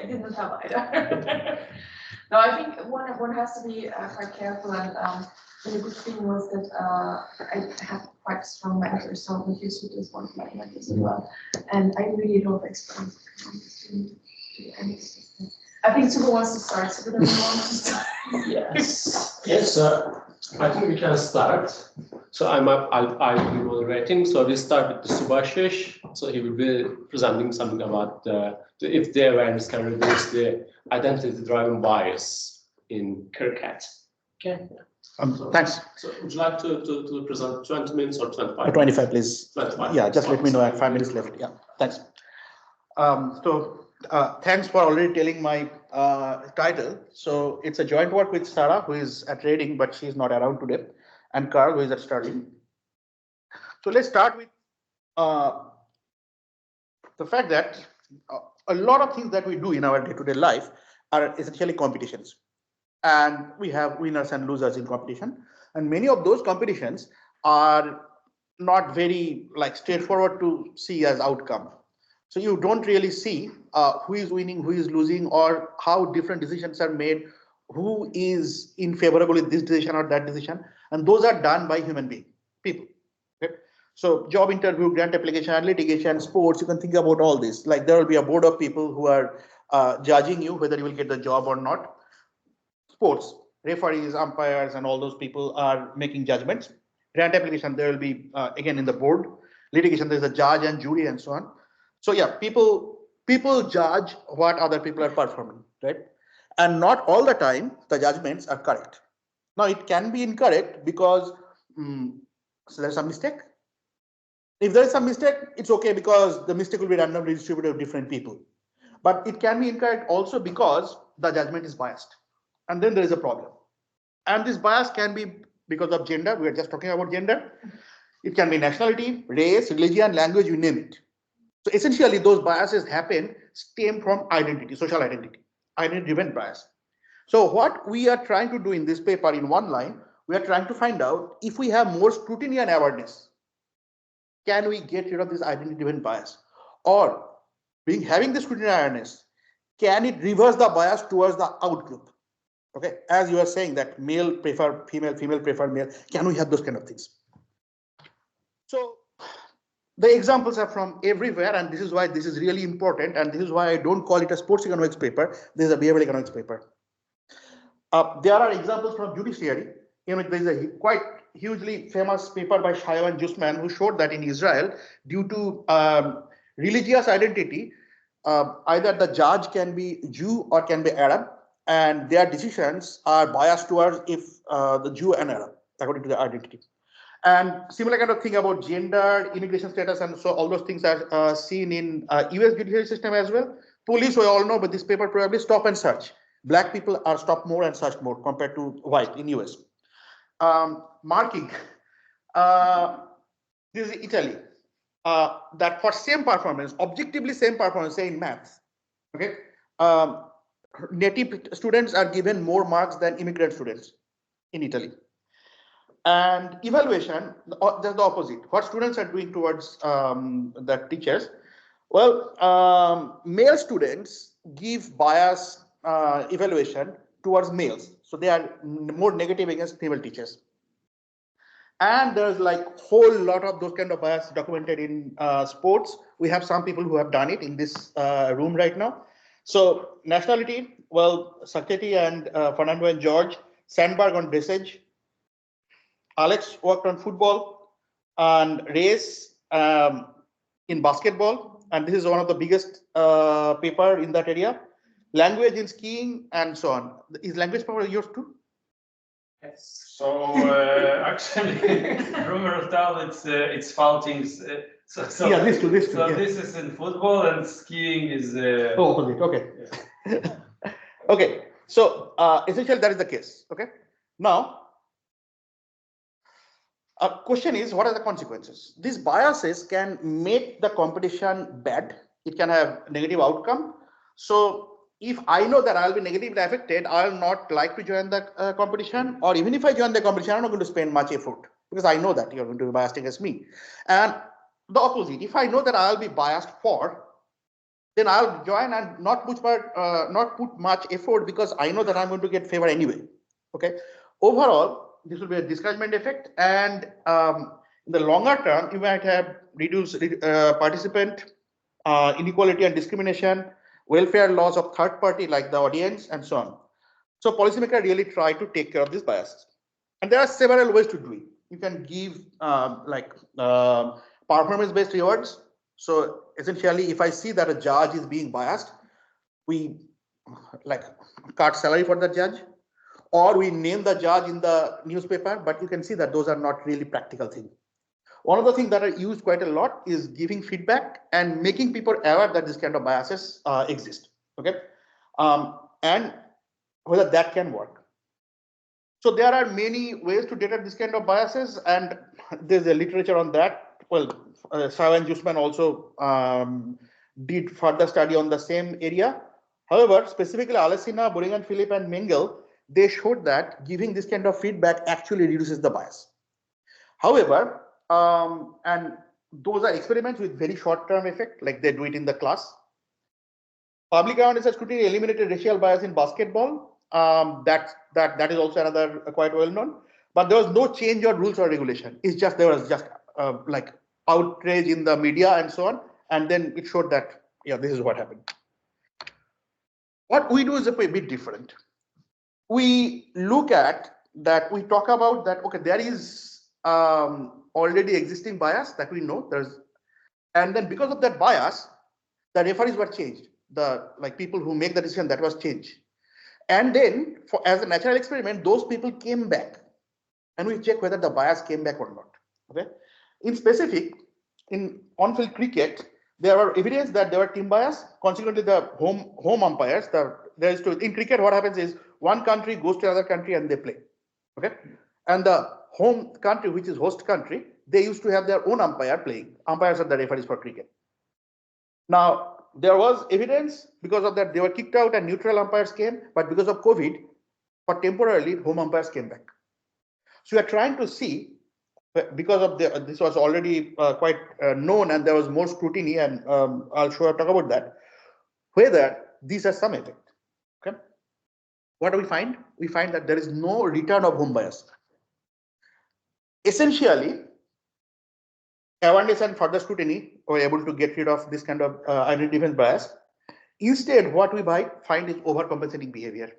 didn't have either. No, I think one has to be quite careful, and the good thing was that I have quite strong mentors, so the history is one of my mentors as well, and I really love experience. I think Subha wants to start. So does he want to start? Yes. Yes. I think we can start. So I'll be moderating. So we start with the Subhasish. So he will be presenting something about if the awareness can reduce the identity-driven bias in cricket. Okay. Thanks. So would you like to present 20 minutes or 25? 25, please. 25. Yeah, just let me know. I have 5 minutes left. Yeah, thanks. Thanks for already telling my title. So it's a joint work with Sarah, who is at Reading, but she's not around today, and Carl, who is at Sterling. So let's start with the fact that a lot of things that we do in our day-to-day life are essentially competitions. And we have winners and losers in competition. And many of those competitions are not very straightforward to see as outcome. So you don't really see who is winning, who is losing, or how different decisions are made, who is in favorable with this decision or that decision. And those are done by human people. Okay? So job interview, grant application, litigation, sports, you can think about all this. Like there will be a board of people who are judging you whether you will get the job or not. Sports, referees, umpires, and all those people are making judgments. Grant application, there will be, again, in the board. Litigation, there's a judge and jury and so on. So yeah, people judge what other people are performing, right? And not all the time the judgments are correct. Now it can be incorrect because so there's a mistake. If there is some mistake, it's okay because the mistake will be randomly distributed to different people. But it can be incorrect also because the judgment is biased. And then there is a problem. And this bias can be because of gender. We are just talking about gender. It can be nationality, race, religion, language, you name it. So essentially, those biases stem from identity, social identity, identity-driven bias. So what we are trying to do in this paper in one line, we are trying to find out if we have more scrutiny and awareness, can we get rid of this identity-driven bias? Or having the scrutiny and awareness, can it reverse the bias towards the outgroup? Okay, as you are saying that male prefer female, female prefer male, can we have those kind of things? So the examples are from everywhere, and this is why this is really important, and this is why I don't call it a sports economics paper. This is a behavioral economics paper. There are examples from judiciary. There is a quite hugely famous paper by Shayo and Judgement who showed that in Israel, due to religious identity, either the judge can be Jew or can be Arab, and their decisions are biased towards if the Jew and Arab, according to their identity. And similar kind of thing about gender, immigration status, and so all those things are seen in US judiciary system as well. Police, we all know, but this paper probably stop and search. Black people are stopped more and searched more compared to white in US. Marking. This is Italy. That for same performance, objectively same performance, say in maths, okay, native students are given more marks than immigrant students in Italy. And evaluation, just the opposite. What students are doing towards the teachers? Well, male students give bias evaluation towards males. So they are more negative against female teachers. And there's like whole lot of those kind of bias documented in sports. We have some people who have done it in this room right now. So nationality, well, Saketi and Fernando and George, Sandberg on dressage, Alex worked on football, and race in basketball, and this is one of the biggest paper in that area. Language in skiing and so on. Is language paper yours too? Yes. So actually, rumor tell it's faulting. So yeah, this too. So yeah. This is in football, and skiing is. Opposite. Okay. Yeah. Okay. So essentially that is the case. Okay. Now. Question is, what are the consequences? These biases can make the competition bad. It can have negative outcome. So if I know that I'll be negatively affected, I'll not like to join the competition, or even if I join the competition, I'm not going to spend much effort because I know that you're going to be biased against me. And the opposite, if I know that I'll be biased for, then I'll join and not put much effort because I know that I'm going to get favor anyway. Okay. Overall, this will be a discouragement effect, and in the longer term, you might have reduced participant inequality and discrimination, welfare laws of third party like the audience, and so on. So policymakers really try to take care of these biases, and there are several ways to do it. You can give performance-based rewards. So essentially, if I see that a judge is being biased, we like cut salary for the judge, or we name the judge in the newspaper. But you can see that those are not really practical things. One of the things that are used quite a lot is giving feedback and making people aware that this kind of biases exist. Okay, and whether that can work. So there are many ways to detect this kind of biases, and there's a literature on that. Well, Shah and Judgement also did further study on the same area. However, specifically Alesina, Boring and Philip and Mengel, they showed that giving this kind of feedback actually reduces the bias. However, and those are experiments with very short-term effect, like they do it in the class. Public awareness and scrutiny eliminated racial bias in basketball. That is also another quite well known. But there was no change or rules or regulation. It's just there was just like outrage in the media and so on, and then it showed that this is what happened. What we do is a bit different. We look at that. We talk about that. Okay, there is already existing bias that we know and then because of that bias, the referees were changed. The people who make the decision, that was changed. And then as a natural experiment, those people came back and we check whether the bias came back or not. Okay. In specific, in on-field cricket, there were evidence that there were team bias. Consequently, the home umpires, in cricket, what happens is one country goes to another country and they play. Okay. And the home country, which is host country, they used to have their own umpire playing. Umpires are the referees for cricket. Now, there was evidence because of that they were kicked out and neutral umpires came, but because of COVID, for temporarily home umpires came back. So we are trying to see, because of this was already quite known and there was more scrutiny, and I'll talk about that, whether these have some effect. Okay, what do we find? We find that there is no return of home bias. Essentially, awareness and further scrutiny were able to get rid of this kind of identity defense bias. Instead, what we find is overcompensating behavior.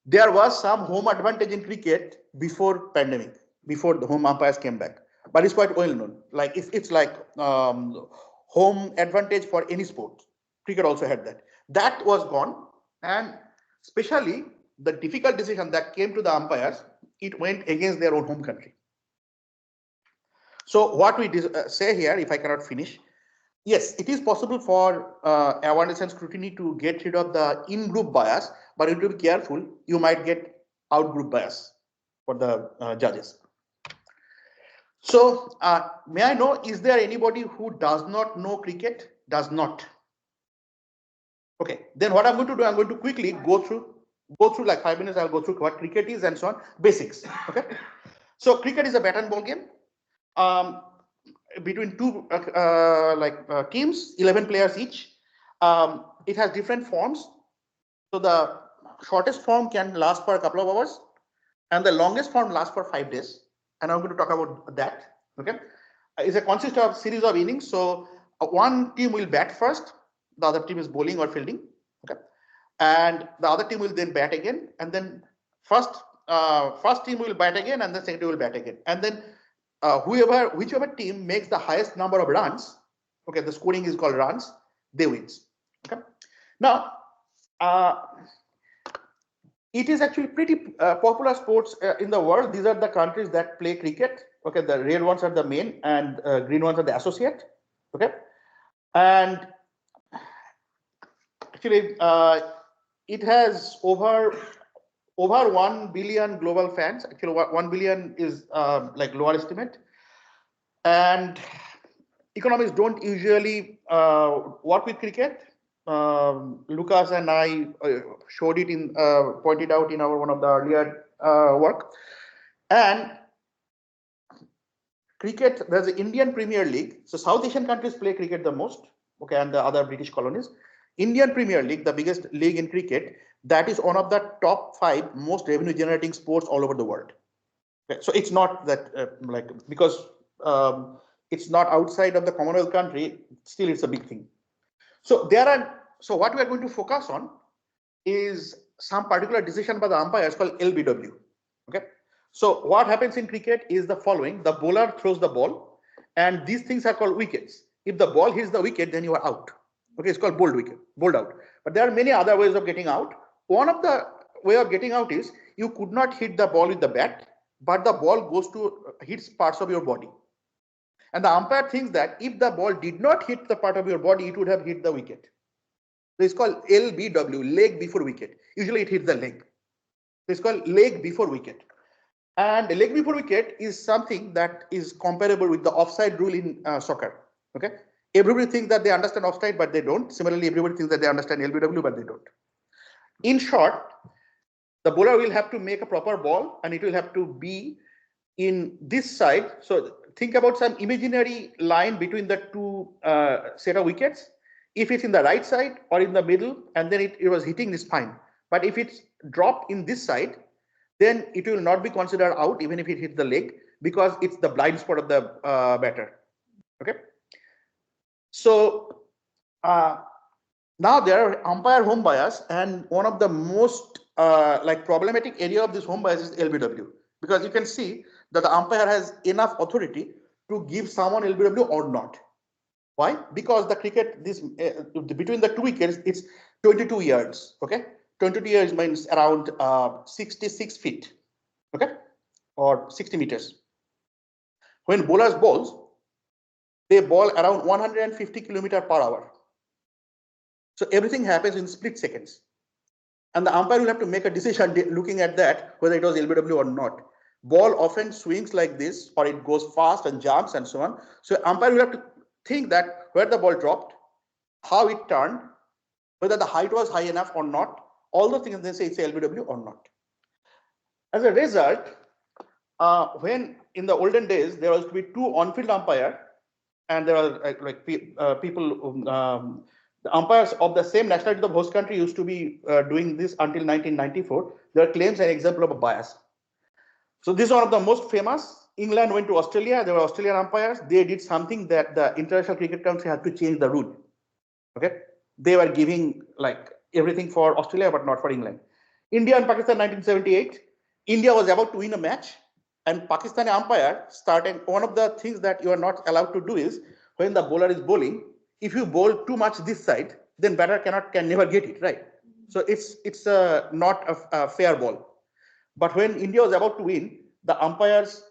There was some home advantage in cricket before pandemic, before the home umpires came back, but it's quite well known. Like it's like home advantage for any sport. Cricket also had that. That was gone, and especially the difficult decision that came to the umpires, it went against their own home country. So what we say here, if I cannot finish, yes, it is possible for awareness and scrutiny to get rid of the in-group bias, but you have to be careful. You might get out-group bias for the judges. So may I know, is there anybody who does not know cricket? Does not? Okay, then what I'm going to do, I'm going to quickly go through like 5 minutes. I'll go through what cricket is and so on, basics. Okay, so cricket is a bat and ball game. Between two teams, 11 players each. It has different forms. So the shortest form can last for a couple of hours, and the longest form lasts for 5 days. And I'm going to talk about that. Okay, it consists of series of innings. So one team will bat first, the other team is bowling or fielding. Okay, and the other team will then bat again, and then first team will bat again, and then second team will bat again, and then whichever team makes the highest number of runs, okay, the scoring is called runs, they wins. Okay, now it is actually pretty popular sports in the world. These are the countries that play cricket. Okay, the red ones are the main, and green ones are the associate. Okay, and actually it has over 1 billion global fans. Actually, 1 billion is like lower estimate. And economists don't usually work with cricket. Lucas and I showed it pointed out in one of the earlier work. And cricket, there's the Indian Premier League. So South Asian countries play cricket the most. okay, and the other British colonies. Indian Premier League, the biggest league in cricket, that is one of the top 5 most revenue generating sports all over the world. Okay, so it's not that because it's not outside of the Commonwealth country, still it's a big thing. So so what we are going to focus on is some particular decision by the umpires called LBW. Okay. So what happens in cricket is the following: the bowler throws the ball, and these things are called wickets. If the ball hits the wicket, then you are out. Okay, it's called bowled wicket, bowled out. But there are many other ways of getting out. One of the way of getting out is you could not hit the ball with the bat, but the ball goes to hits parts of your body. And the umpire thinks that if the ball did not hit the part of your body, it would have hit the wicket. So it's called LBW, leg before wicket. Usually it hits the leg. So it's called leg before wicket. And the leg before wicket is something that is comparable with the offside rule in soccer. Okay. Everybody thinks that they understand offside, but they don't. Similarly, everybody thinks that they understand LBW, but they don't. In short, the bowler will have to make a proper ball, and it will have to be in this side. So think about some imaginary line between the two set of wickets. If it's in the right side or in the middle, and then it was hitting, is fine. But if it's dropped in this side, then it will not be considered out, even if it hits the leg, because it's the blind spot of the batter. Okay. So now there are umpire home bias, and one of the most problematic area of this home bias is LBW, because you can see that the umpire has enough authority to give someone LBW or not. Why? Because the cricket, this between the two wickets, it's 22 yards. Okay, 22 yards means around 66 feet. Okay, or 60 meters. When bowlers bowls, they bowl around 150 kilometers per hour. So everything happens in split seconds, and the umpire will have to make a decision looking at that whether it was LBW or not. Ball often swings like this, or it goes fast and jumps and so on. So umpire will have to think that where the ball dropped, how it turned, whether the height was high enough or not, all those things, and then say it's LBW or not. As a result, when in the olden days there was to be 2 on-field umpire, and there are people, the umpires of the same nationality of the host country used to be doing this until 1994. There are claims and example of a bias. So this is one of the most famous. England went to Australia. There were Australian umpires. They did something that the International Cricket Council had to change the rule. Okay, they were giving like everything for Australia, but not for England. India and Pakistan, 1978. India was about to win a match, and Pakistani umpire started. One of the things that you are not allowed to do is when the bowler is bowling, if you bowl too much this side, then batter can never get it right. So it's not a fair ball. But when India was about to win, the umpires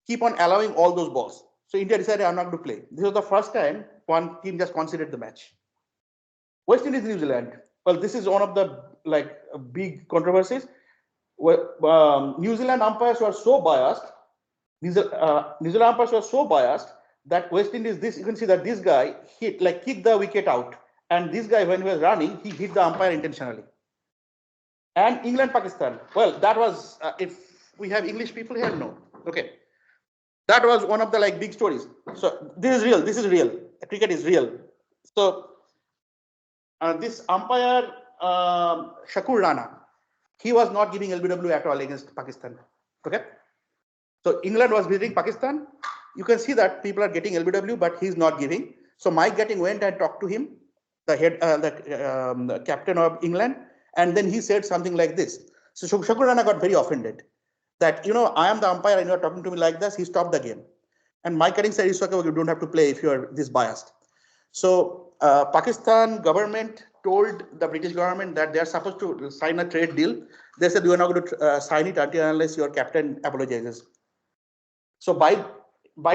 keep on allowing all those balls. So India decided, I'm not going to play. This was the first time one team just considered the match. West Indies, New Zealand. Well, this is one of the big controversies. New Zealand umpires were so biased. New Zealand umpires were so biased that West Indies, you can see that this guy kicked the wicket out, and this guy, when he was running, he hit the umpire intentionally. And England, Pakistan. Well, that was if we have English people here, no. Okay. That was one of the big stories. So this is real. This is real. Cricket is real. So this umpire Shakur Rana, he was not giving LBW at all against Pakistan. Okay. So England was visiting Pakistan. You can see that people are getting LBW, but he's not giving. So Mike Gatting went and talked to him, the head, the captain of England, and then he said something like this. So Shakur Rana got very offended. That, I am the umpire and you're talking to me like this. He stopped the game. And Mike Gatting said, it's okay, you don't have to play if you're this biased. So Pakistan government told the British government that they're supposed to sign a trade deal. They said, you're not going to sign it unless your captain apologizes. So by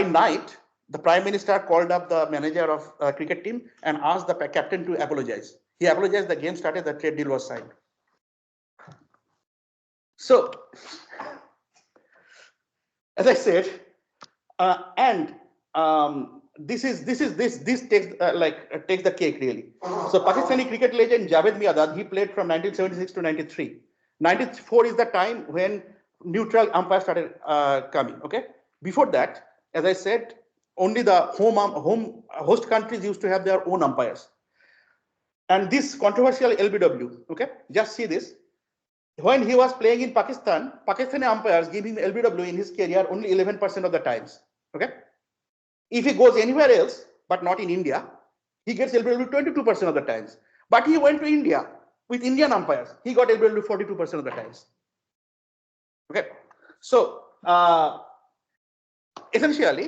night, the Prime Minister called up the manager of cricket team and asked the captain to apologize. He apologized, the game started, the trade deal was signed. So, as I said, this takes takes the cake really. So Pakistani cricket legend Javed Miandad, he played from 1976 to 93. 94 is the time when neutral umpires started coming. Okay, before that, as I said, only the host countries used to have their own umpires. And this controversial LBW, okay, just see this. When he was playing in Pakistan, Pakistani umpires give him LBW in his career only 11% of the times. Okay. If he goes anywhere else, but not in India, he gets LBW 22% of the times. But he went to India with Indian umpires. He got LBW 42% of the times. Okay. So essentially,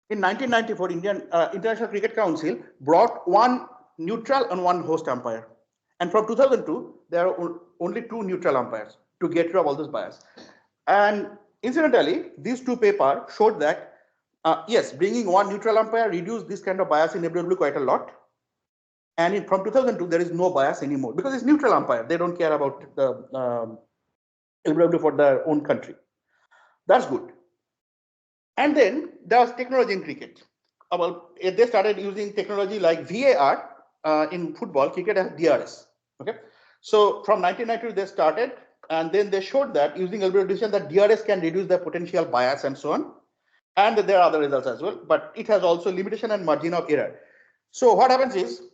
in 1994, Indian International Cricket Council brought one neutral and one host umpire. And from 2002, there are only 2 neutral umpires to get rid of all this bias. And incidentally, these 2 papers showed that, yes, bringing one neutral umpire reduced this kind of bias in LBW quite a lot. And from 2002, there is no bias anymore because it's neutral umpire. They don't care about the LBW for their own country. That's good. And then there was technology in cricket. Well, they started using technology like VAR in football. Cricket has DRS. Okay, so from 1992 they started, and then they showed that using LBW decision that DRS can reduce the potential bias and so on. And there are other results as well, but it has also limitation and margin of error. So what happens is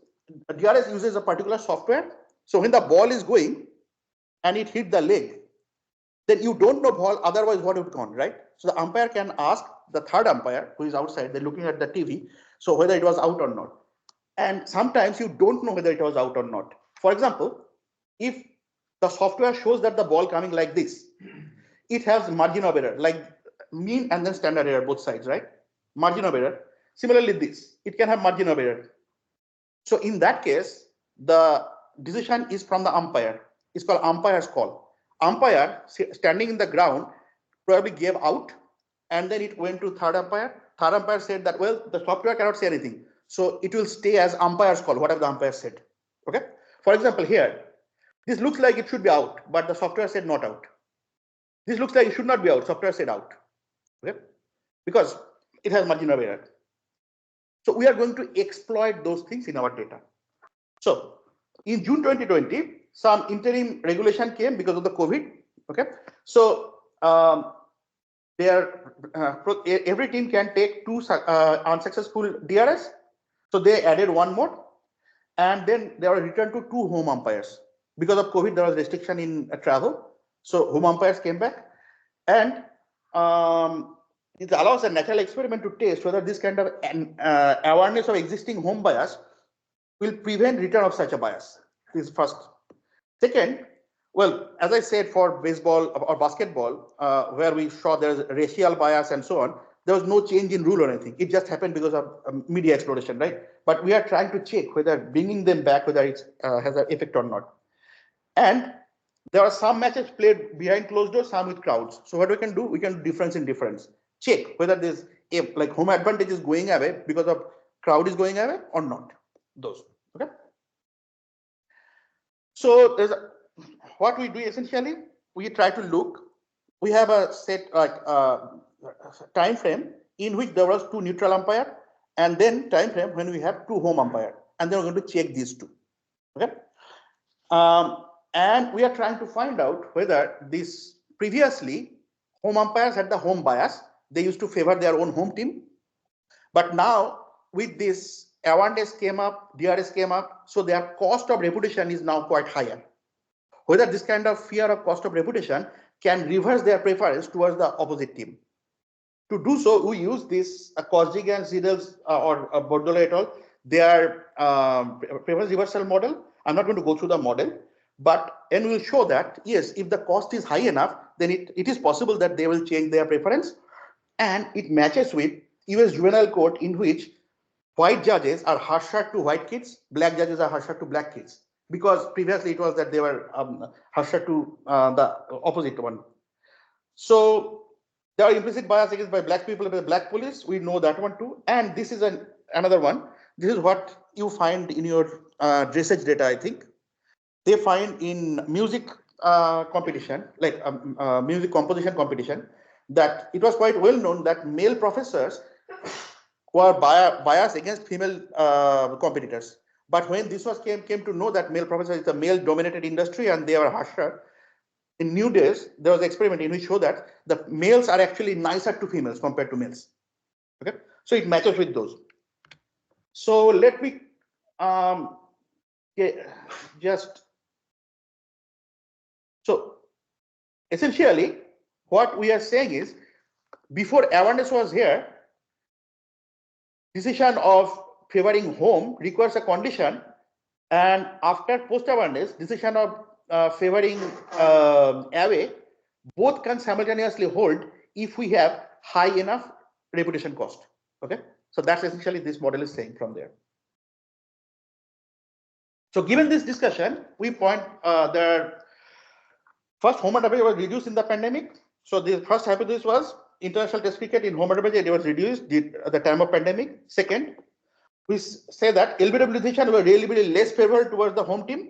DRS uses a particular software. So when the ball is going and it hit the leg, then you don't know ball, otherwise what would gone, right? So the umpire can ask the third umpire who is outside, they're looking at the TV, so whether it was out or not. And sometimes you don't know whether it was out or not. For example, if the software shows that the ball coming like this, it has margin of error, like mean and then standard error, both sides, right? Margin of error. Similarly, this, it can have margin of error. So in that case, the decision is from the umpire. It's called umpire's call. Umpire standing in the ground probably gave out, and then it went to third umpire. Third umpire said that, well, the software cannot say anything, so it will stay as umpire's call, whatever the umpire said. Okay. For example, here, this looks like it should be out, but the software said not out. This looks like it should not be out, software said out. Okay, because it has margin of error. So we are going to exploit those things in our data. So in June 2020, some interim regulation came because of the COVID. Okay, so every team can take 2 unsuccessful DRS. So they added one more, and then they were returned to 2 home umpires. Because of COVID, there was restriction in travel. So home umpires came back, and it allows a natural experiment to test whether this kind of awareness of existing home bias will prevent return of such a bias. This is first. Second, well, as I said, for baseball or basketball, where we saw there's racial bias and so on, there was no change in rule or anything. It just happened because of media exploration, right? But we are trying to check whether bringing them back, whether it has an effect or not. And there are some matches played behind closed doors, some with crowds. So what we can do? We can do difference in difference. Check whether this like home advantage is going away because of crowd is going away or not. Those. Okay. So there's what we do essentially. We try to look. We have a set time frame in which there was 2 neutral umpire, and then time frame when we have 2 home umpire, and then we're going to check these 2. Okay. And we are trying to find out whether this previously home umpires had the home bias. They used to favor their own home team. But now with this awareness came up, DRS came up, so their cost of reputation is now quite higher. Whether this kind of fear of cost of reputation can reverse their preference towards the opposite team. To do so, we use this Kocsoy and Ziedel's or Bordello et al. Their preference reversal model. I'm not going to go through the model, but and we'll show that yes, if the cost is high enough, then it is possible that they will change their preference, and it matches with US juvenile court in which white judges are harsher to white kids, black judges are harsher to black kids, because previously it was that they were harsher to the opposite one. So there are implicit bias against by black people by the black police. We know that one too, and this is another one. This is what you find in your dressage data. I think they find in music competition, like music composition competition, that it was quite well known that male professors were biased against female competitors. But when this was came to know that male professors is a male dominated industry and they were harsher, in New Days there was an experiment in which showed that the males are actually nicer to females compared to males. Okay, So it matches with those. So let me just, so essentially what we are saying is, before awareness was here, decision of favoring home requires a condition, and after post awareness, decision of favoring away, both can simultaneously hold if we have high enough reputation cost. Okay, so that's essentially this model is saying from there. So given this discussion, we point the first home advantage was reduced in the pandemic. So the first hypothesis was international test cricket in home advantage, it was reduced at the time of pandemic. Second, we say that LBW decision were really less favorable towards the home team,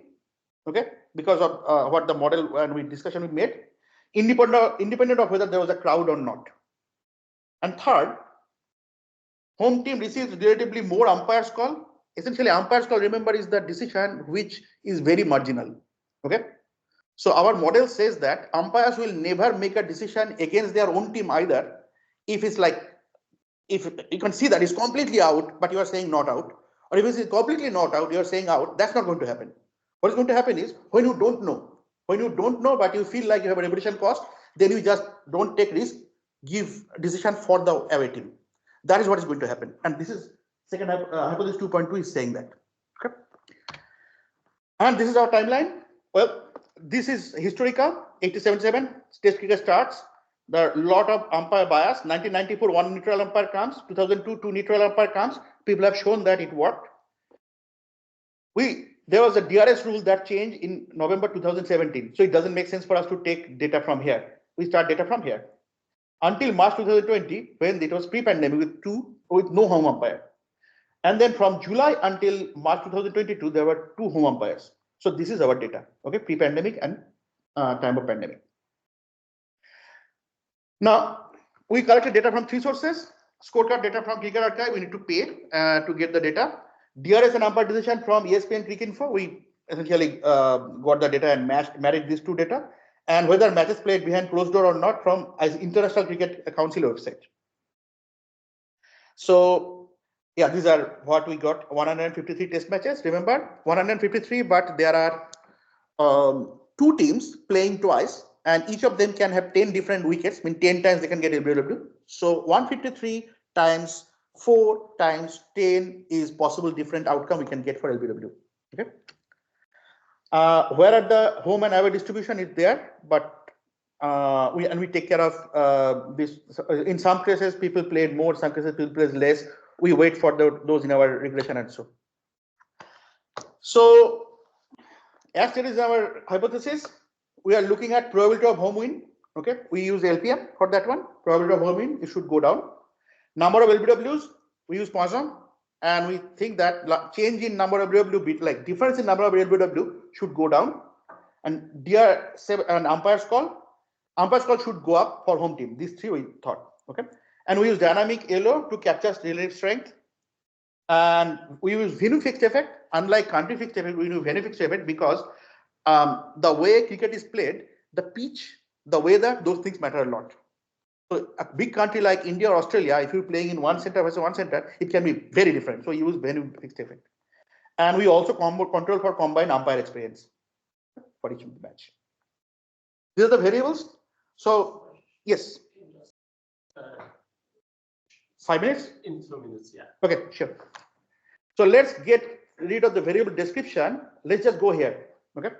okay, because of what the model and we discussion we made, independent of whether there was a crowd or not. And third, home team receives relatively more umpires call. Essentially, umpires call, remember, is the decision which is very marginal. Okay. So our model says that umpires will never make a decision against their own team either. If it's like, if you can see that it's completely out, but you are saying not out, or if it's completely not out, you are saying out, that's not going to happen. What is going to happen is when you don't know, but you feel like you have a reputation cost, then you just don't take risk, give decision for the away team. That is what is going to happen. And this is second hypothesis 2.2 is saying that. Okay. And this is our timeline. Well, this is historical. 87-7 test cricket starts. There are a lot of umpire bias. 1994, one neutral umpire comes. 2002, two neutral umpire comes. People have shown that it worked. There was a DRS rule that changed in November 2017. So it doesn't make sense for us to take data from here. We start data from here. Until March 2020, when it was pre-pandemic with no home umpire. And then from July until March 2022, there were 2 home umpires. So this is our data, okay, pre-pandemic and time of pandemic. Now, we collected data from 3 sources. Scorecard data from Cricket Archive, we need to pay to get the data. DRS and umpire decision from ESPN Cricinfo, we essentially got the data and married these 2 data. And whether matches played behind closed door or not from International Cricket Council website. So yeah, these are what we got. 153 test matches. Remember, 153, but there are 2 teams playing twice, and each of them can have 10 different wickets. I mean, 10 times they can get LBW. So 153 times 4 times 10 is possible different outcome we can get for LBW. Okay. Where are the home and away distribution is there, but we take care of this. In some cases, people played more. Some cases, people played less. We wait for those in our regression and so. So, as it is our hypothesis, we are looking at probability of home win. Okay, we use LPM for that one. Probability of home win, it should go down. Number of LBWs, we use Poisson. And we think that change in number of LBW, like difference in number of LBW should go down. And DR7 and umpires call should go up for home team. These 3 we thought, okay. And we use dynamic yellow to capture relative strength. And we use venue fixed effect. Unlike country fixed effect, we use venue fixed effect because the way cricket is played, the pitch, the weather, those things matter a lot. So a big country like India or Australia, if you're playing in one center versus one center, it can be very different. So use venue fixed effect. And we also control for combined umpire experience for each match. These are the variables. So yes. 5 minutes? In 2 minutes, yeah. Okay, sure. So let's get rid of the variable description. Let's just go here. Okay.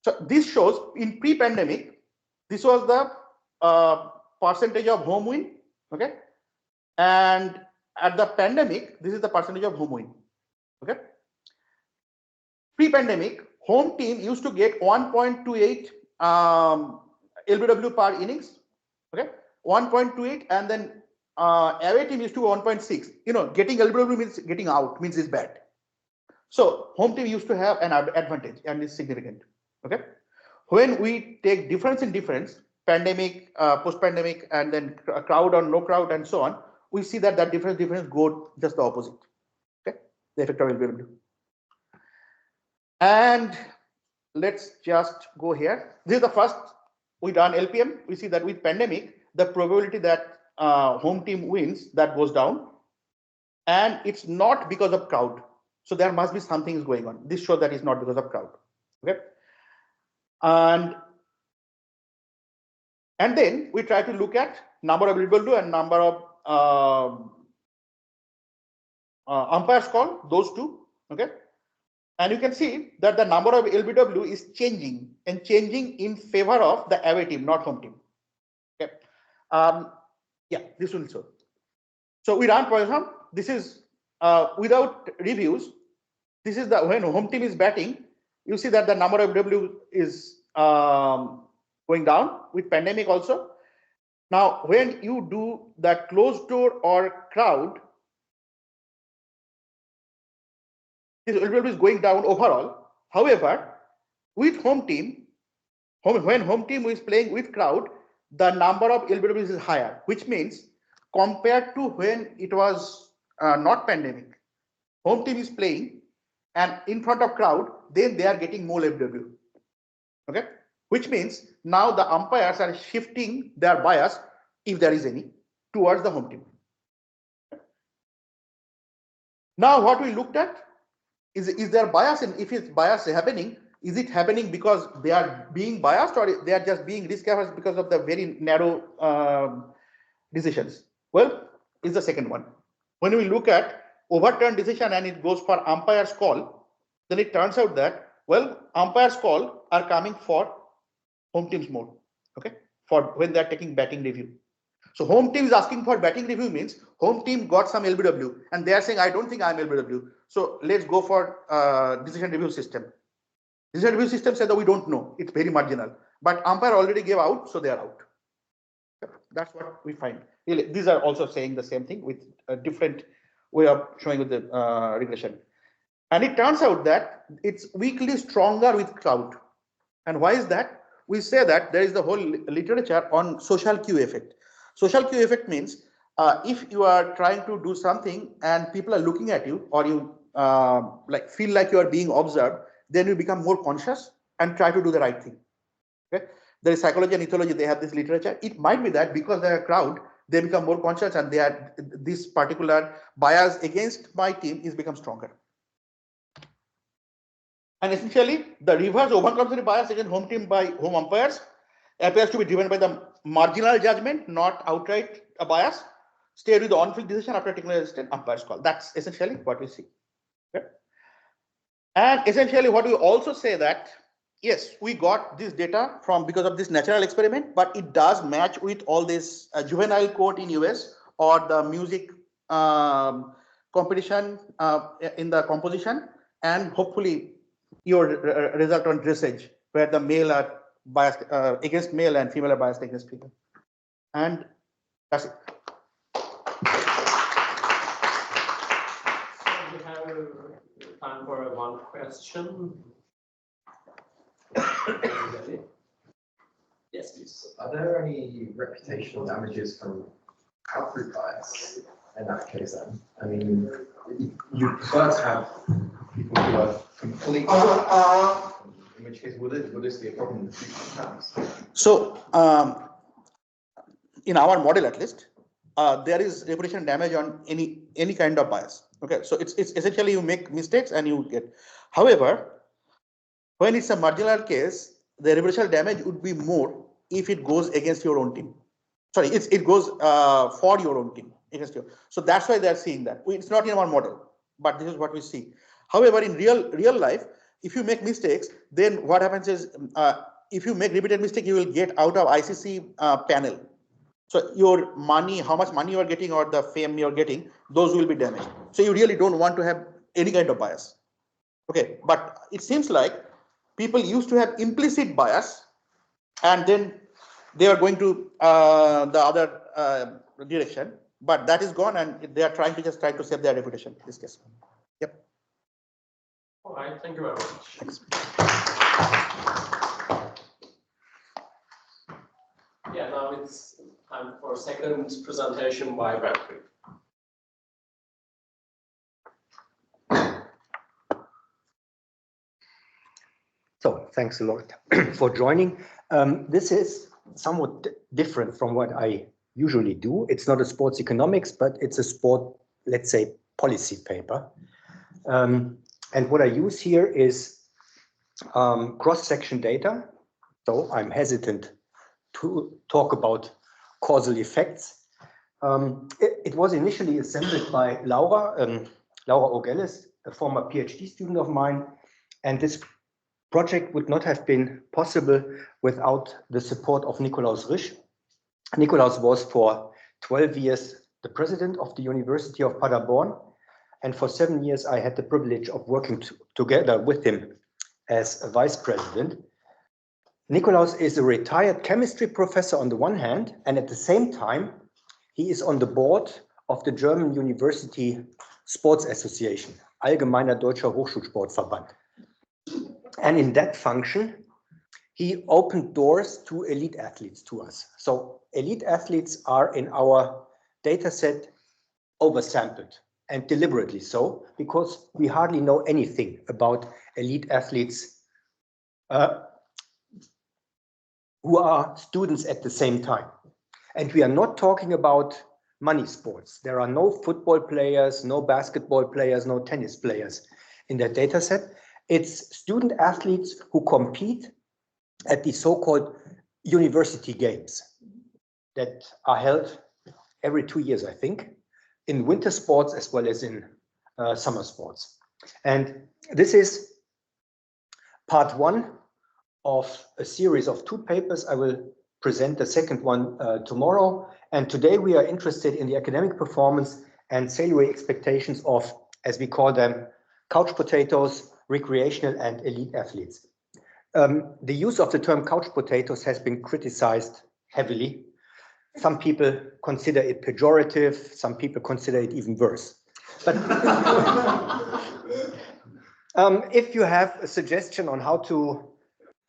So this shows in pre-pandemic, this was the percentage of home win. Okay. And at the pandemic, this is the percentage of home win. Okay. Pre-pandemic, home team used to get 1.28 LBW per innings. Okay. 1.28, and then away team used to 1.6. You know, getting LBW means getting out, means it's bad. So home team used to have an advantage and it's significant. Okay. When we take difference in difference, pandemic, post-pandemic, and then a crowd or no crowd and so on, we see that difference go just the opposite. Okay, the effect of LBW. And let's just go here. This is the first we done LPM. We see that with pandemic, the probability that home team wins, that goes down. and it's not because of crowd. So there must be something is going on. This shows that it's not because of crowd. Okay, and then we try to look at number of LBW and number of umpires call, those two. Okay, and you can see that the number of LBW is changing and changing in favor of the away team, not home team. Okay, yeah, this will show. So we run program. This is without reviews. This is the when home team is batting. You see that the number of W is going down with pandemic also. Now, when you do that closed door or crowd, this LBW is going down overall. However, with home team, when home team is playing with crowd, the number of LBWs is higher, which means compared to when it was not pandemic, home team is playing and in front of crowd, then they are getting more LBW. Okay, which means now the umpires are shifting their bias, if there is any, towards the home team. Now, what we looked at is there bias, and if it's bias happening, is it happening because they are being biased or they are just being risk averse because of the very narrow decisions? Well, is the second one. When we look at overturned decision and it goes for umpire's call, then it turns out that, well, umpire's call are coming for home teams more, okay, for when they are taking batting review. So home team is asking for batting review means home team got some LBW and they are saying, I don't think I'm LBW. So let's go for decision review system. Decision review system said that we don't know, it's very marginal, but umpire already gave out, so they are out. That's what we find. Really, these are also saying the same thing with a different way of showing with the regression. And it turns out that it's weakly stronger with crowd. And why is that? We say that there is the whole literature on social cue effect. Social cue effect means if you are trying to do something and people are looking at you, or you like feel like you are being observed, then you become more conscious and try to do the right thing. Okay, there is psychology and ethology, they have this literature. It might be that because they are a crowd, they become more conscious and they are this particular bias against my team is become stronger. And essentially, the reverse overcompensatory bias against home team by home umpires appears to be driven by the marginal judgment, not outright a bias. Stay with the on-field decision after technical resistant umpire's call. That's essentially what we see. Okay. And essentially, what we also say that yes, we got this data from because of this natural experiment, but it does match with all this juvenile court in US or the music competition in the composition, and hopefully your result on dressage, where the male are biased against male and female are biased against female. And that's it. So we have time for one question. Yes, please. Are there any reputational damages from outgroup bias in that case then? I mean, you prefer to have people who are completely, in which case would this be a problem in the future perhaps? So in our model at least, there is reputation damage on any kind of bias. Okay, so it's essentially you make mistakes and you get. However, when it's a marginal case, the reputational damage would be more if it goes against your own team. Sorry, it goes for your own team against you. So that's why they're seeing that. It's not in our model, but this is what we see. However, in real life, if you make mistakes, then what happens is if you make repeated mistake, you will get out of ICC panel. So your money, how much money you are getting or the fame you are getting, those will be damaged. So you really don't want to have any kind of bias. Okay, but it seems like people used to have implicit bias and then they are going to the other direction, but that is gone and they are trying to save their reputation in this case. Yep. All right, thank you very much. Thanks. Yeah, now it's time for second presentation by Bernd. So thanks a lot for joining. This is somewhat different from what I usually do. It's not a sports economics, but it's a sport, let's say, policy paper. And what I use here is cross-section data. So I'm hesitant to talk about causal effects. It was initially assembled by Laura Ogeles, a former PhD student of mine, and this project would not have been possible without the support of Nikolaus Risch. Nikolaus was for 12 years the president of the University of Paderborn, and for 7 years I had the privilege of working together with him as a vice president. Nikolaus is a retired chemistry professor on the one hand, and at the same time, he is on the board of the German University Sports Association, Allgemeiner Deutscher Hochschulsportverband. And in that function, he opened doors to elite athletes to us. So elite athletes are in our data set oversampled, and deliberately so, because we hardly know anything about elite athletes who are students at the same time. And we are not talking about money sports. There are no football players, no basketball players, no tennis players in that data set. It's student athletes who compete at the so-called university games that are held every 2 years, I think, in winter sports as well as in summer sports. And this is part 1 of a series of 2 papers. I will present the second one tomorrow. And today we are interested in the academic performance and salary expectations of, as we call them, couch potatoes, recreational and elite athletes. The use of the term couch potatoes has been criticized heavily. Some people consider it pejorative, some people consider it even worse. But if you have a suggestion on how to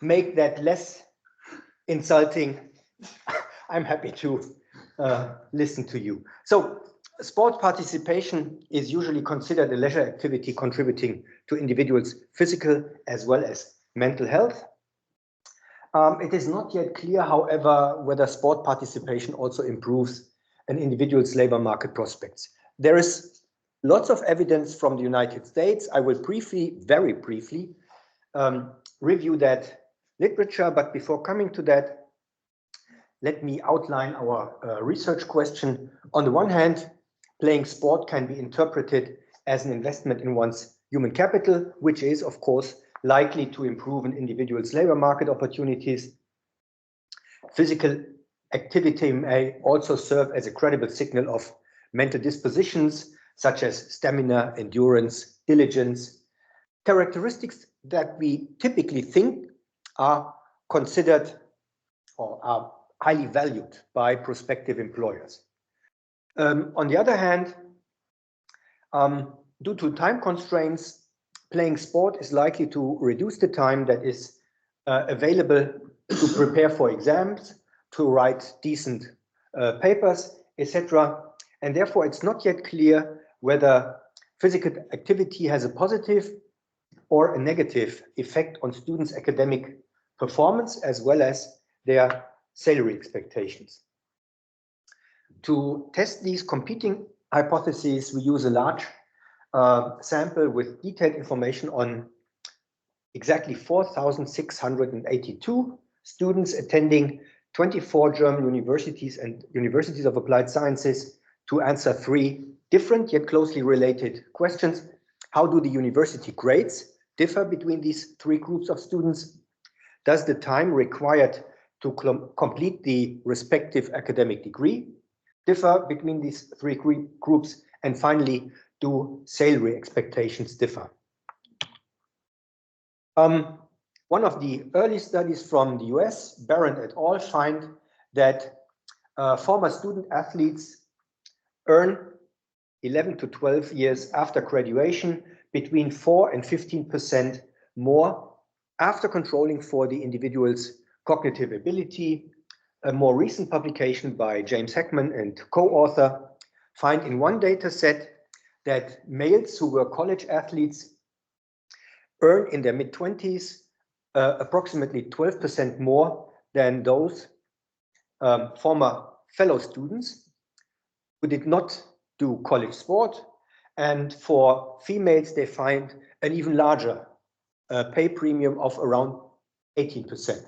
make that less insulting, I'm happy to listen to you. So sport participation is usually considered a leisure activity contributing to individuals' physical as well as mental health. It is not yet clear, however, whether sport participation also improves an individual's labor market prospects. There is lots of evidence from the United States. I will briefly, very briefly, review that literature, but before coming to that, let me outline our research question. On the one hand, playing sport can be interpreted as an investment in one's human capital, which is, of course, likely to improve an individual's labor market opportunities. Physical activity may also serve as a credible signal of mental dispositions, such as stamina, endurance, diligence, characteristics that we typically think are considered or are highly valued by prospective employers. On the other hand, due to time constraints, playing sport is likely to reduce the time that is available to prepare for exams, to write decent papers, etc. And therefore, it's not yet clear whether physical activity has a positive or a negative effect on students' academic performance as well as their salary expectations. To test these competing hypotheses, we use a large sample with detailed information on exactly 4,682 students attending 24 German universities and universities of applied sciences to answer 3 different yet closely related questions. How do the university grades differ between these 3 groups of students? Does the time required to complete the respective academic degree differ between these 3 groups? And finally, do salary expectations differ? One of the early studies from the US, Bernd et al., find that former student athletes earn 11 to 12 years after graduation between 4 and 15% more after controlling for the individual's cognitive ability. A more recent publication by James Heckman and co-author find in one data set that males who were college athletes earn in their mid-20s approximately 12% more than those former fellow students who did not do college sport And for females, they find an even larger pay premium of around 18%.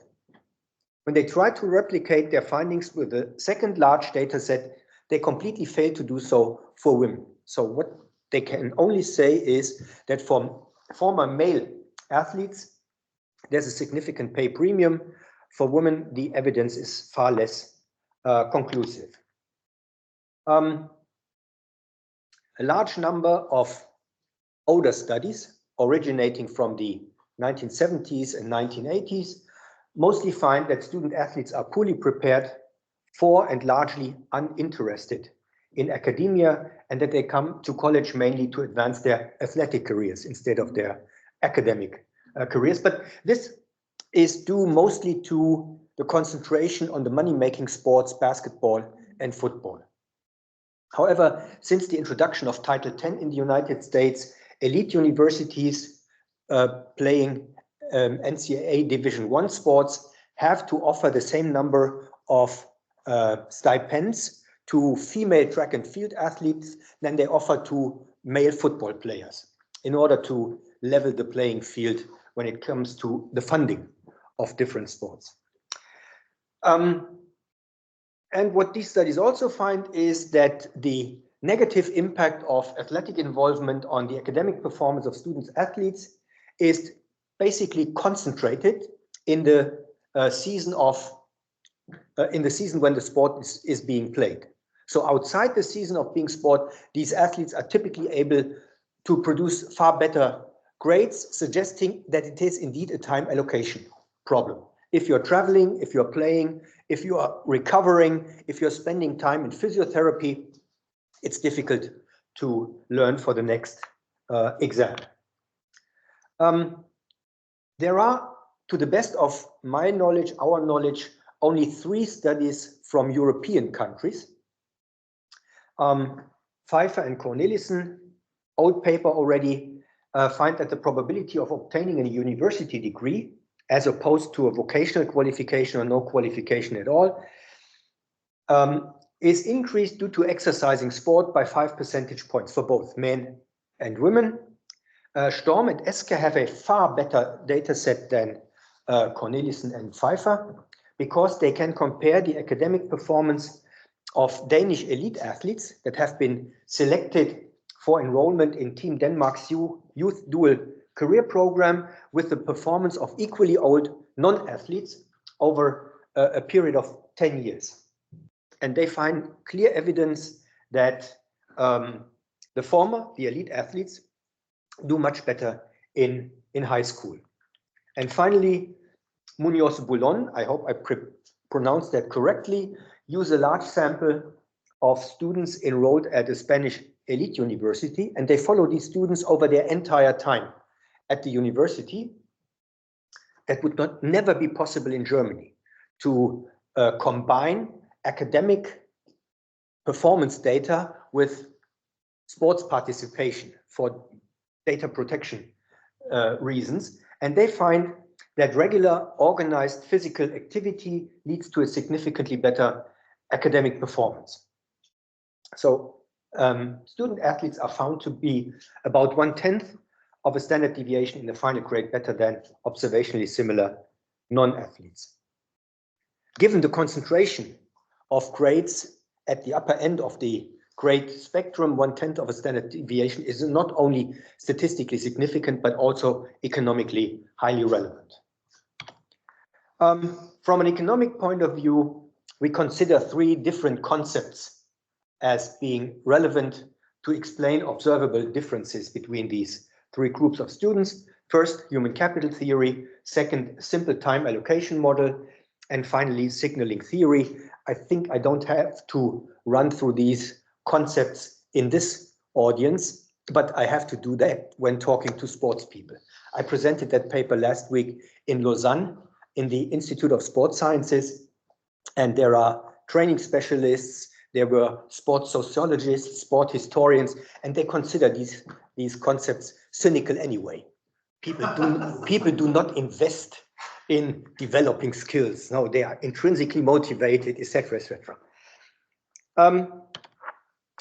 When they try to replicate their findings with a second large data set, they completely fail to do so for women. So what they can only say is that for former male athletes, there's a significant pay premium. For women, the evidence is far less conclusive. A large number of older studies originating from the 1970s and 1980s mostly find that student athletes are poorly prepared for and largely uninterested in academia, and that they come to college mainly to advance their athletic careers instead of their academic careers. But this is due mostly to the concentration on the money-making sports, basketball and football. However, since the introduction of Title X in the United States, elite universities playing NCAA Division I sports have to offer the same number of stipends to female track and field athletes than they offer to male football players in order to level the playing field when it comes to the funding of different sports. And what these studies also find is that the negative impact of athletic involvement on the academic performance of students athletes is basically concentrated in the season when the sport is being played. So outside the season of being sport, these athletes are typically able to produce far better grades, suggesting that it is indeed a time allocation problem. If you're traveling, if you're playing, if you are recovering, if you're spending time in physiotherapy, it's difficult to learn for the next exam. There are, to the best of my knowledge, our knowledge, only 3 studies from European countries. Pfeiffer and Cornelissen, old paper already, find that the probability of obtaining a university degree as opposed to a vocational qualification or no qualification at all, is increased due to exercising sport by 5 percentage points for both men and women. Storm and Eske have a far better data set than Cornelissen and Pfeiffer, because they can compare the academic performance of Danish elite athletes that have been selected for enrollment in Team Denmark's Youth Dual Career Program with the performance of equally old non-athletes over a period of 10 years. And they find clear evidence that the former, the elite athletes, do much better in high school. And finally, Munoz Bulon, I hope I pronounced that correctly, use a large sample of students enrolled at a Spanish elite university, and they follow these students over their entire time at the university. That would never be possible in Germany, to combine academic performance data with sports participation for data protection reasons. And they find that regular organized physical activity leads to a significantly better academic performance. So student athletes are found to be about 1/10 of a standard deviation in the final grade better than observationally similar non-athletes. Given the concentration of grades at the upper end of the grade spectrum, 1/10 of a standard deviation is not only statistically significant, but also economically highly relevant. From an economic point of view, we consider 3 different concepts as being relevant to explain observable differences between these 3 groups of students. First, human capital theory. Second, simple time allocation model. And finally, signaling theory. I think I don't have to run through these concepts in this audience, but I have to do that when talking to sports people. I presented that paper last week in Lausanne in the Institute of Sports Sciences, and there are training specialists, there were sports sociologists, sport historians, and they consider these concepts cynical anyway. People do not invest in developing skills. No, they are intrinsically motivated, etc., etc.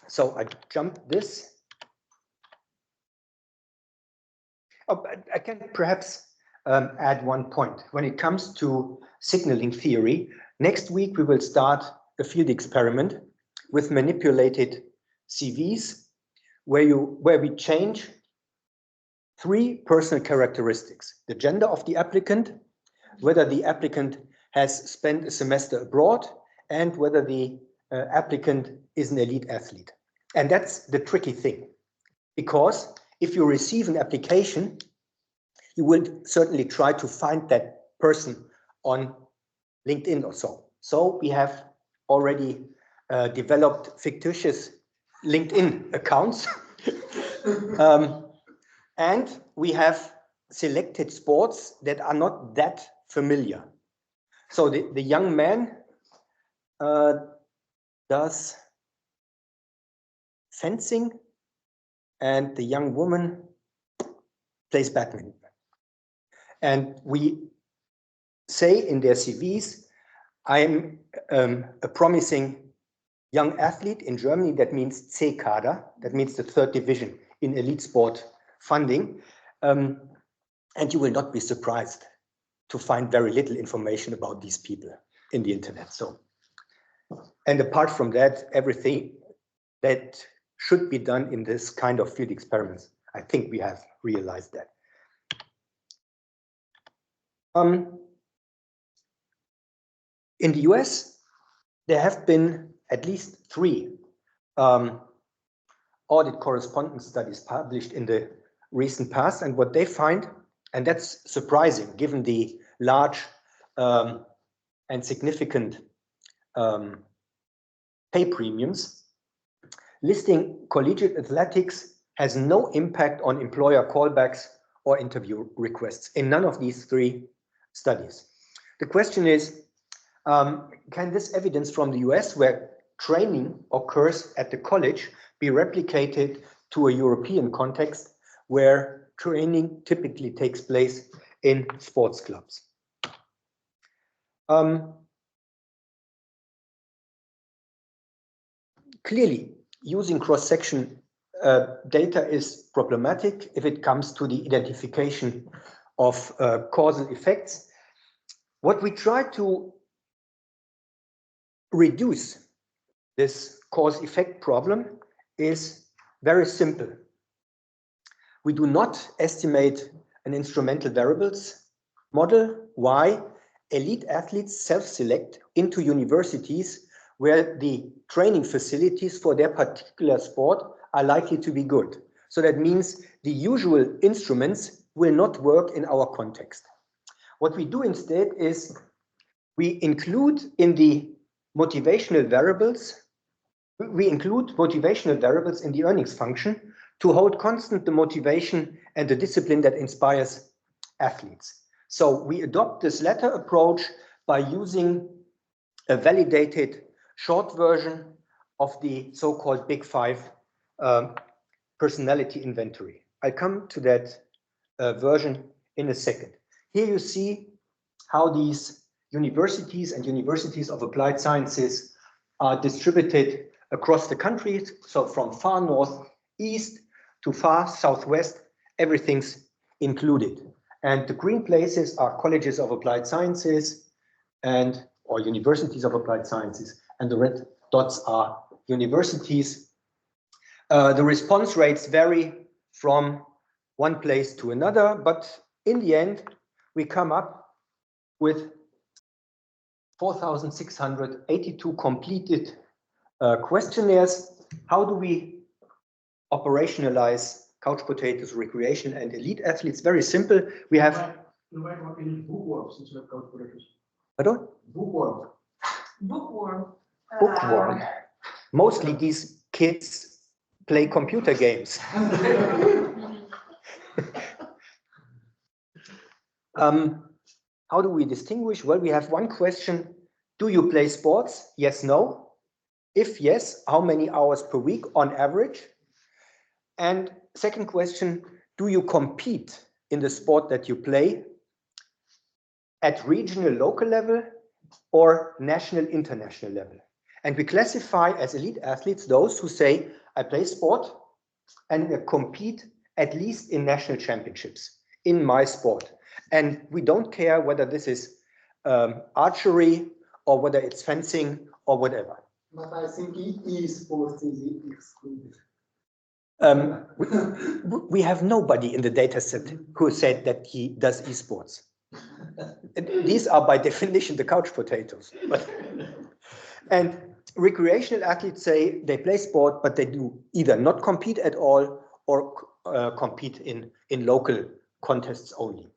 So I jumped this. but I can perhaps add one point. When it comes to signaling theory, next week we will start a field experiment with manipulated CVs where we change 3 personal characteristics: the gender of the applicant, whether the applicant has spent a semester abroad, and whether the applicant is an elite athlete. And that's the tricky thing, because if you receive an application, you will certainly try to find that person on LinkedIn or so. So we have already developed fictitious LinkedIn accounts. And we have selected sports that are not that familiar. So the young man does fencing, and the young woman plays badminton. And we say in their CVs, I'm a promising young athlete in Germany. That means C-Kader, that means the 3rd division in elite sport funding. And you will not be surprised to find very little information about these people in the internet. So, and apart from that, everything that should be done in this kind of field experiments, I think we have realized that. In the US, there have been at least 3 audit correspondence studies published in the recent past, and what they find, and that's surprising given the large and significant pay premiums, listing collegiate athletics has no impact on employer callbacks or interview requests in none of these 3 studies. The question is, can this evidence from the US, where training occurs at the college, be replicated to a European context where training typically takes place in sports clubs? Clearly, using cross-section data is problematic if it comes to the identification of causal effects. What we try to reduce this cause-effect problem is very simple. We do not estimate an instrumental variables model. Why? Elite athletes self-select into universities where the training facilities for their particular sport are likely to be good. So that means the usual instruments will not work in our context. What we do instead is we include in the motivational variables, we include motivational variables in the earnings function to hold constant the motivation and the discipline that inspires athletes. So we adopt this latter approach by using a validated short version of the so-called Big 5 personality inventory. I'll come to that version in a second. Here you see how these universities and universities of applied sciences are distributed across the country. So from far northeast to far southwest, everything's included. And the green places are colleges of applied sciences and or universities of applied sciences, and the red dots are universities. The response rates vary from one place to another, but in the end, we come up with 4,682 completed questionnaires. How do we operationalize couch potatoes, recreation, and elite athletes? Very simple. We have. You might want to use bookworms instead of couch potatoes. Pardon? Bookworm. Bookworm. Bookworm. Mostly these kids play computer games. How do we distinguish? Well, we have one question. Do you play sports? Yes, no. If yes, how many hours per week on average? And second question, do you compete in the sport that you play at regional, local level or national, international level? And we classify as elite athletes those who say, I play sport and compete at least in national championships. in my sport. And we don't care whether this is archery or whether it's fencing or whatever. But I think e-sports is excluded. We have nobody in the data set who said that he does esports. These are by definition the couch potatoes. And recreational athletes say they play sport, but they do either not compete at all or compete in local contests only.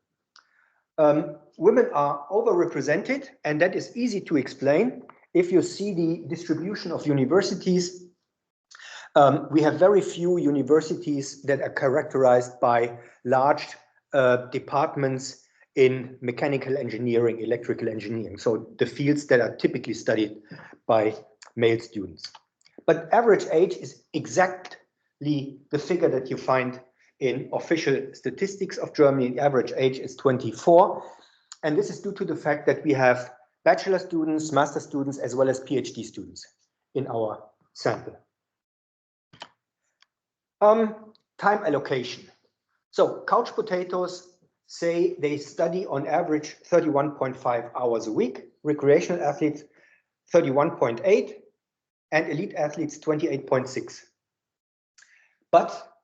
Women are overrepresented, and that is easy to explain. If you see the distribution of universities, we have very few universities that are characterized by large departments in mechanical engineering, electrical engineering. So the fields that are typically studied by male students. But average age is exactly the figure that you find in official statistics of Germany. The average age is 24. And this is due to the fact that we have bachelor students, master students, as well as PhD students in our sample. Time allocation. So couch potatoes say they study on average 31.5 hours a week, recreational athletes 31.8, and elite athletes 28.6. But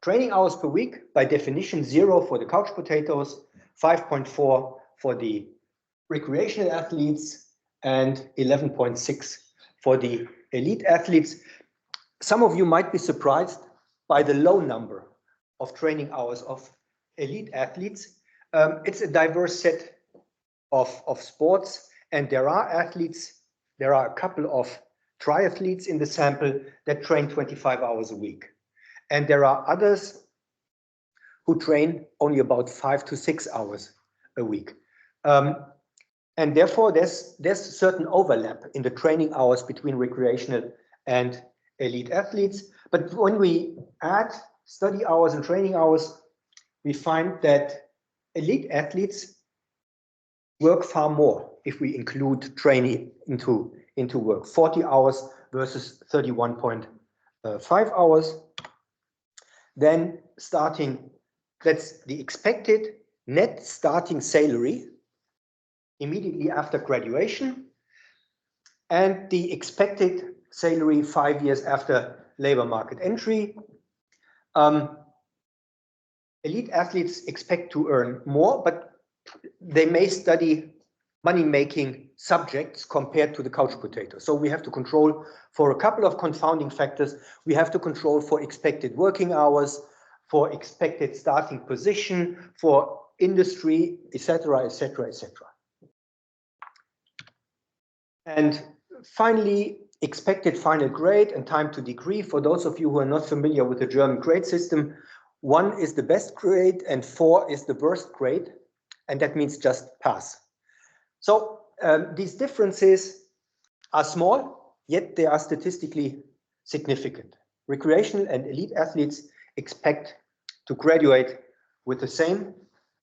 training hours per week, by definition, 0 for the couch potatoes, 5.4 for the recreational athletes, and 11.6 for the elite athletes. Some of you might be surprised by the low number of training hours of elite athletes. It's a diverse set of sports, and there are a couple of triathletes in the sample that train 25 hours a week. And there are others who train only about 5 to 6 hours a week. And therefore, there's a certain overlap in the training hours between recreational and elite athletes. But when we add study hours and training hours, we find that elite athletes work far more if we include training into work. 40 hours versus 31.5 hours. Then that's the expected net starting salary immediately after graduation, and the expected salary 5 years after labor market entry. Elite athletes expect to earn more, but they may study money-making subjects compared to the couch potato. So we have to control for a couple of confounding factors. We have to control for expected working hours, for expected starting position, for industry, etc., etc., etc. And finally, expected final grade and time to degree. For those of you who are not familiar with the German grade system, 1 is the best grade and 4 is the worst grade, and that means just pass. So these differences are small, yet they are statistically significant. Recreational and elite athletes expect to graduate with the same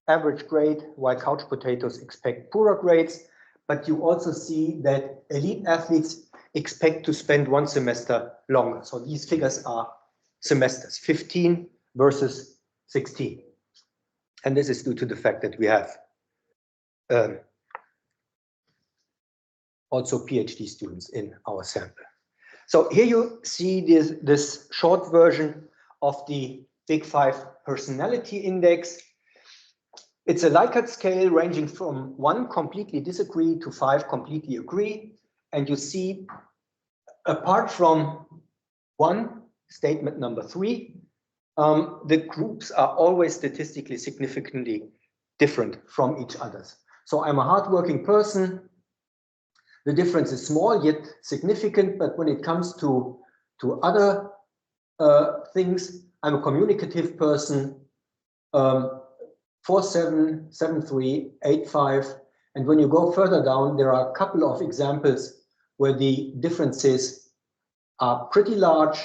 average grade, while couch potatoes expect poorer grades. But you also see that elite athletes expect to spend 1 semester longer. So these figures are semesters, 15 versus 16. And this is due to the fact that we have also PhD students in our sample. So here you see this short version of the Big 5 personality index. It's a Likert scale ranging from 1 completely disagree to 5 completely agree. And you see, apart from 1, statement number 3, the groups are always statistically significantly different from each other. So I'm a hardworking person. The difference is small yet significant, but when it comes to other things, I'm a communicative person, 4-7, 7-3, 8-5. And when you go further down, there are a couple of examples where the differences are pretty large.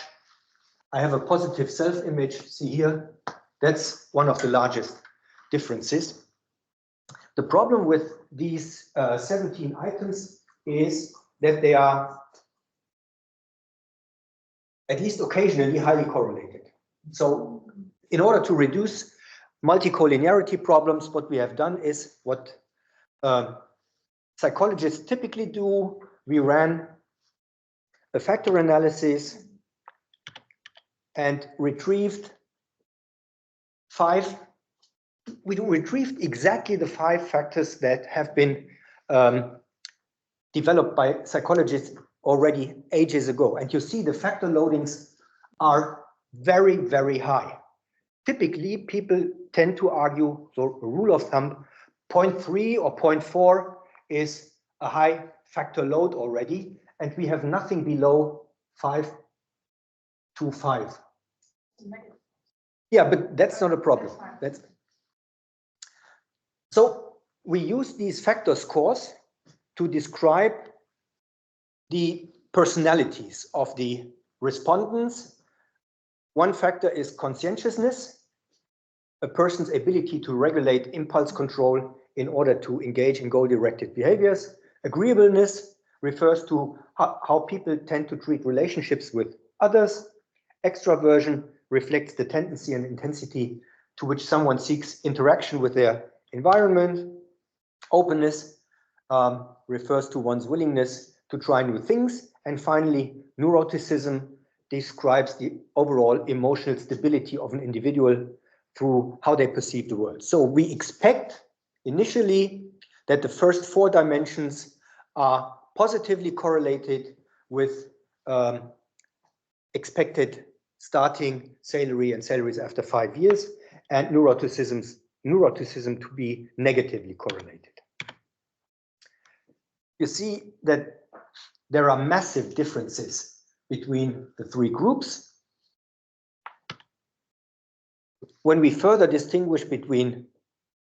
I have a positive self-image, see here, that's one of the largest differences. The problem with these 17 items is that they are at least occasionally highly correlated. So in order to reduce multicollinearity problems, what we have done is what psychologists typically do. We ran a factor analysis and retrieved exactly the 5 factors that have been developed by psychologists already ages ago. And you see the factor loadings are very, very high. Typically, people tend to argue, so a rule of thumb, 0.3 or 0.4 is a high factor load already, and we have nothing below 5.25. Yeah, but that's not a problem. So we use these factor scores to describe the personalities of the respondents. One factor is conscientiousness, a person's ability to regulate impulse control in order to engage in goal-directed behaviors. Agreeableness refers to how people tend to treat relationships with others. Extraversion reflects the tendency and intensity to which someone seeks interaction with their environment. Openness refers to one's willingness to try new things. And finally, neuroticism describes the overall emotional stability of an individual through how they perceive the world. So we expect initially that the first 4 dimensions are positively correlated with expected starting salary and salaries after 5 years, and neuroticism to be negatively correlated. You see that there are massive differences between the 3 groups. When we further distinguish between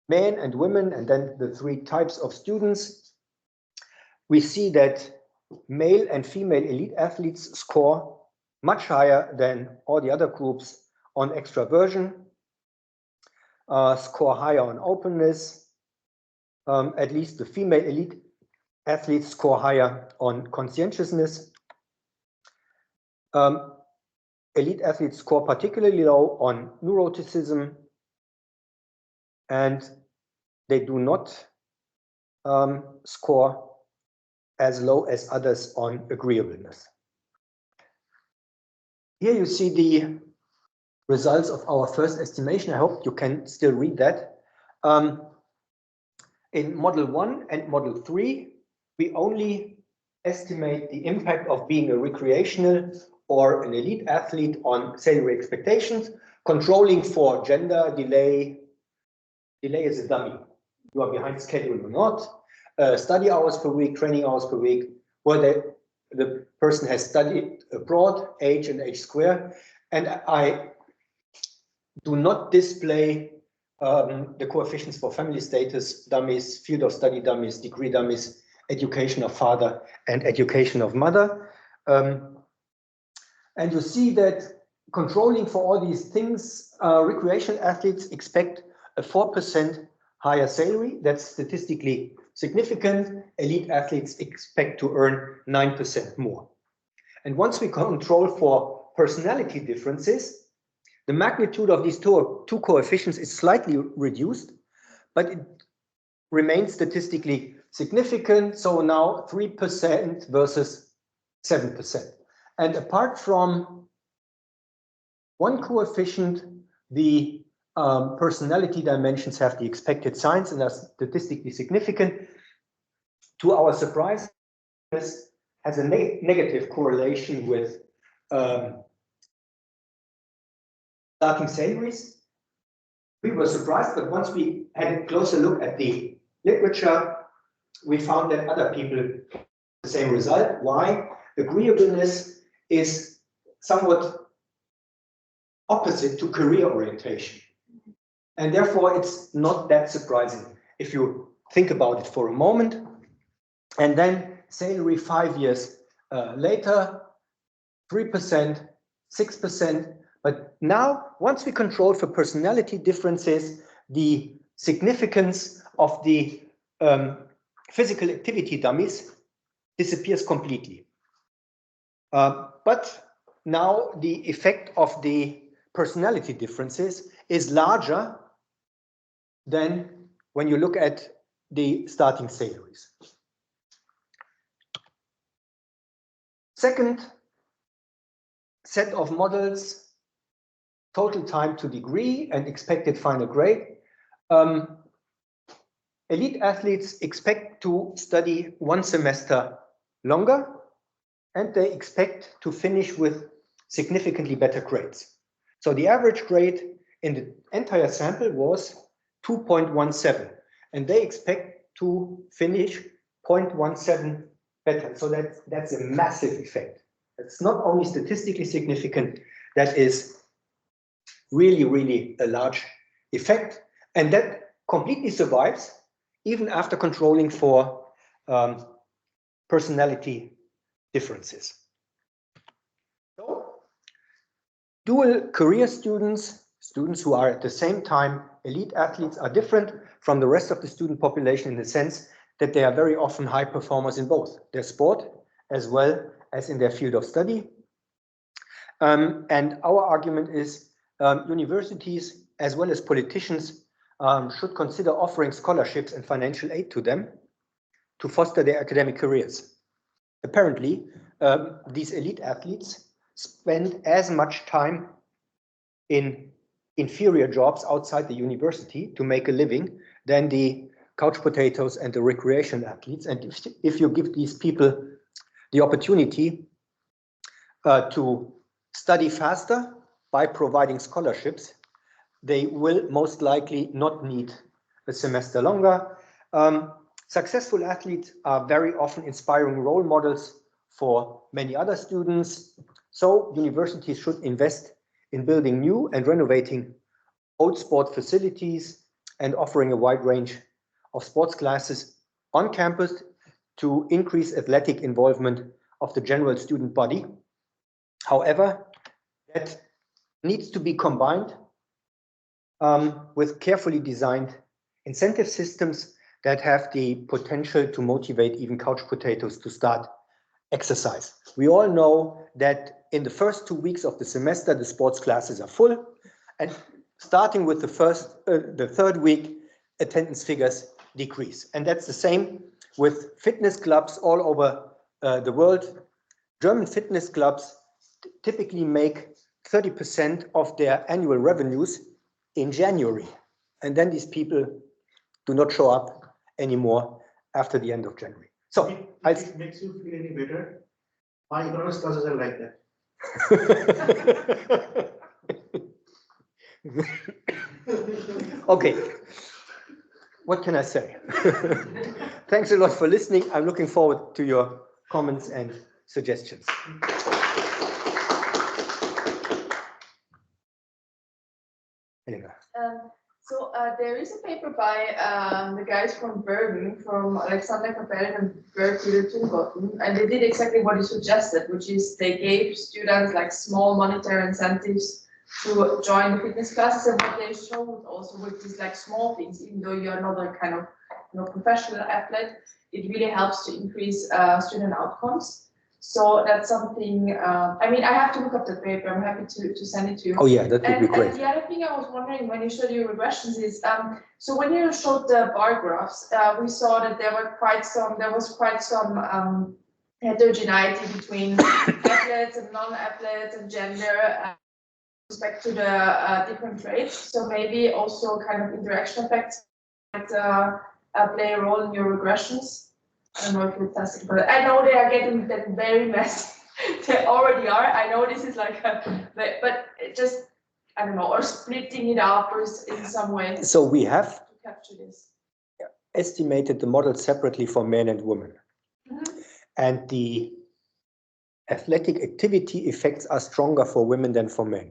men and women and then the 3 types of students, we see that male and female elite athletes score much higher than all the other groups on extraversion, score higher on openness. At least the female elite athletes score higher on conscientiousness. Elite athletes score particularly low on neuroticism, and they do not score as low as others on agreeableness. Here you see the results of our first estimation. I hope you can still read that. In model 1 and model 3, we only estimate the impact of being a recreational or an elite athlete on salary expectations, controlling for gender, delay. Delay is a dummy. You are behind schedule or not. Study hours per week, training hours per week, whether the person has studied abroad, age and age square. And I do not display the coefficients for family status dummies, field of study dummies, degree dummies, education of father and education of mother. And you see that controlling for all these things, recreational athletes expect a 4% higher salary. That's statistically significant. Elite athletes expect to earn 9% more. And once we control for personality differences, the magnitude of these two coefficients is slightly reduced, but it remains statistically significant. So now 3% versus 7%. And apart from one coefficient, the personality dimensions have the expected signs and are statistically significant. To our surprise, this has a negative correlation with starting salaries. We were surprised, but once we had a closer look at the literature, we found that other people had the same result. Why? Agreeableness is somewhat opposite to career orientation. And therefore, it's not that surprising if you think about it for a moment. And then salary 5 years later, 3%, 6%. But now, once we control for personality differences, the significance of the physical activity dummies disappears completely. But now the effect of the personality differences is larger than when you look at the starting salaries. Second set of models, total time to degree and expected final grade. Elite athletes expect to study 1 semester longer, and they expect to finish with significantly better grades. So the average grade in the entire sample was 2.17, and they expect to finish 0.17 better. So that's a massive effect. It's not only statistically significant, that is really, really a large effect. And that completely survives even after controlling for personality differences. So, dual career students, students who are at the same time elite athletes, are different from the rest of the student population in the sense that they are very often high performers in both their sport as well as in their field of study. And our argument is universities as well as politicians should consider offering scholarships and financial aid to them to foster their academic careers. Apparently, these elite athletes spend as much time in inferior jobs outside the university to make a living than the couch potatoes and the recreation athletes. And if you give these people the opportunity to study faster by providing scholarships, they will most likely not need a semester longer. Successful athletes are very often inspiring role models for many other students. So universities should invest in building new and renovating old sport facilities and offering a wide range of sports classes on campus to increase athletic involvement of the general student body. However, that needs to be combined with carefully designed incentive systems that have the potential to motivate even couch potatoes to start exercise. We all know that in the first 2 weeks of the semester, the sports classes are full, and starting with the third week, attendance figures decrease. And that's the same with fitness clubs all over the world. German fitness clubs typically make 30% of their annual revenues in January. And then these people do not show up anymore after the end of January. So if it makes you feel any better, my economics classes are like that. Okay, what can I say? Thanks a lot for listening. I'm looking forward to your comments and suggestions. Elena. So there is a paper by the guys from Bernd, from Alexander Kapell and Bernd, and they did exactly what you suggested, which is they gave students like small monetary incentives to join the fitness classes, and what they showed also with these like small things, even though you're not a kind of professional athlete, it really helps to increase student outcomes. So that's something, I mean, I have to look up the paper. I'm happy to send it to you. Oh yeah, that would be great. And the other thing I was wondering when you showed your regressions is, so when you showed the bar graphs, we saw that there was quite some heterogeneity between athletes and non-athletes and gender with respect to the different traits. So maybe also kind of interaction effects might play a role in your regressions. I don't know if you're testing, but I know they are getting that very messy. They already are. I know this is like but just, I don't know, or splitting it up or in some way. So we have to capture this. Estimated the model separately for men and women. Mm-hmm. And the athletic activity effects are stronger for women than for men,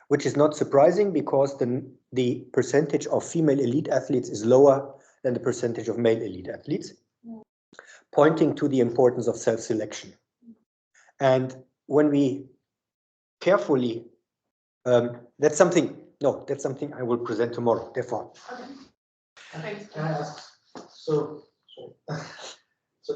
which is not surprising because the percentage of female elite athletes is lower than the percentage of male elite athletes, pointing to the importance of self-selection. And when we carefully, that's something I will present tomorrow, therefore. Okay. Can I ask, so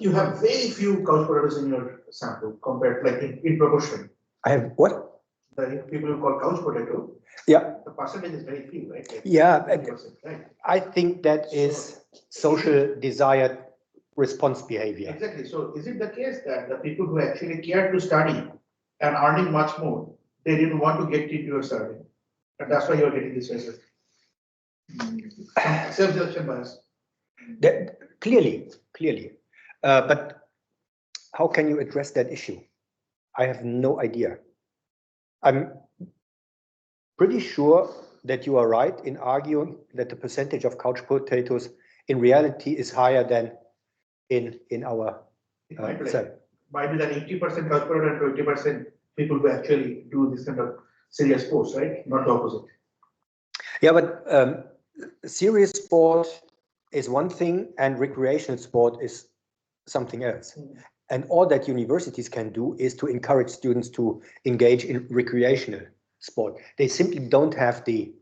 you have very few couch potatoes in your sample compared, like in proportion. I have what? the people who call couch potato, Yeah, the percentage is very few, right? Like yeah. 20%, right? I think that is social desired response behavior. Exactly. So is it the case that the people who actually care to study and earning much more, they didn't want to get into your survey? And that's why you're getting this result. Self-selection bias. That, clearly. But how can you address that issue? I have no idea. I'm pretty sure that you are right in arguing that the percentage of couch potatoes in reality is higher than in our It might be survey. might be that 80% couch potato and 20% people who actually do this kind of serious sports, right? Not the opposite. Yeah, but serious sport is one thing and recreational sport is something else. And all that universities can do is to encourage students to engage in recreational sport. They simply don't have the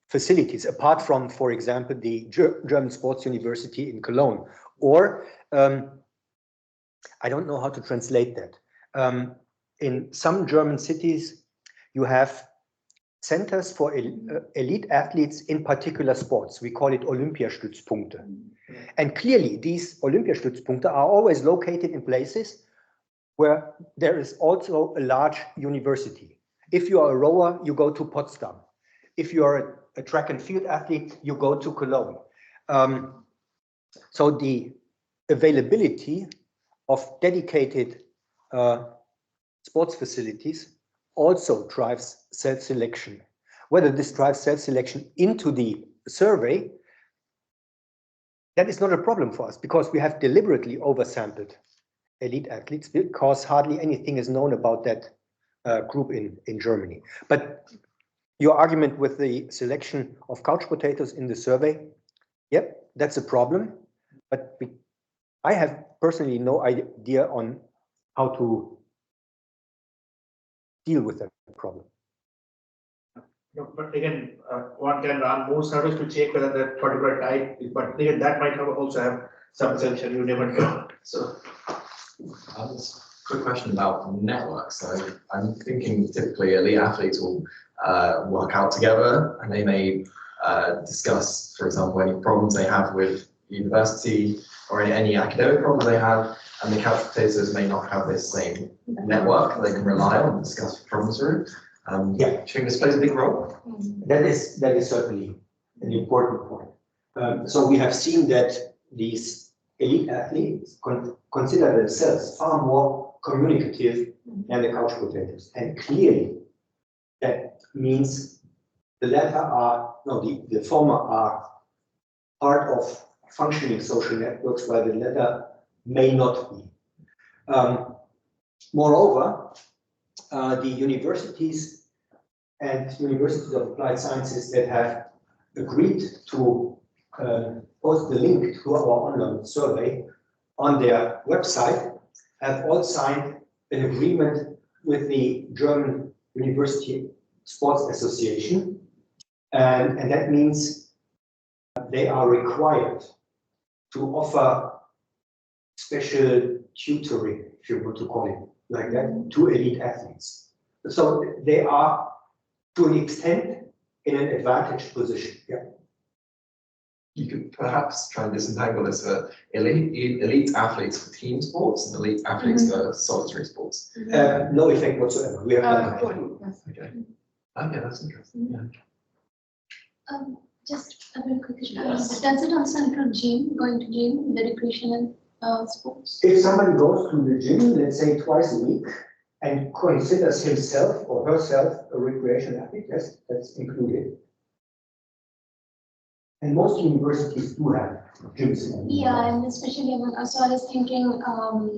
facilities, apart from, for example, the German Sports University in Cologne. Or, I don't know how to translate that. In some German cities, you have centers for elite athletes in particular sports. We call it Olympiastützpunkte. And clearly, these Olympiastützpunkte are always located in places where there is also a large university. If you are a rower, you go to Potsdam. If you are a track and field athlete, you go to Cologne. So the availability of dedicated sports facilities also drives self-selection. Whether this drives self-selection into the survey, that is not a problem for us because we have deliberately oversampled elite athletes because hardly anything is known about that group in Germany. But your argument with the selection of couch potatoes in the survey, yep, that's a problem. But I have personally no idea on how to deal with that problem. No, but again, one can run more surveys to check whether that particular type, but again, that might also have some selection, you never know. So. Quick question about networks. So I'm thinking typically elite athletes will work out together and they may discuss, for example, any problems they have with university or any academic problems they have, and the couch potatoes may not have this same network they can rely on and discuss problems through. Yeah. Do you think this plays a big role? That is certainly an important point. So we have seen that these elite athletes consider themselves far more communicative than the couch potatoes. And clearly that means the latter are, no, the former are part of functioning social networks, while the latter may not be. Moreover, the universities and universities of applied sciences that have agreed to post the link to our online survey on their website have all signed an agreement with the German University Sports Association. And that means they are required to offer special tutoring, if you want to call it like that, to elite athletes. So they are, to an extent, in an advantaged position. Yeah. You could perhaps try and disentangle this for elite athletes for team sports and elite athletes for solitary sports. No effect whatsoever. We have done that. Okay. Okay, that's interesting. Yeah. Just a very quick question. Does it also include gym, going to gym, the recreational sports? If somebody goes to the gym, let's say twice a week, and considers himself or herself a recreational athlete, yes, that's included. And most universities do have gyms. Yeah, and especially so I was thinking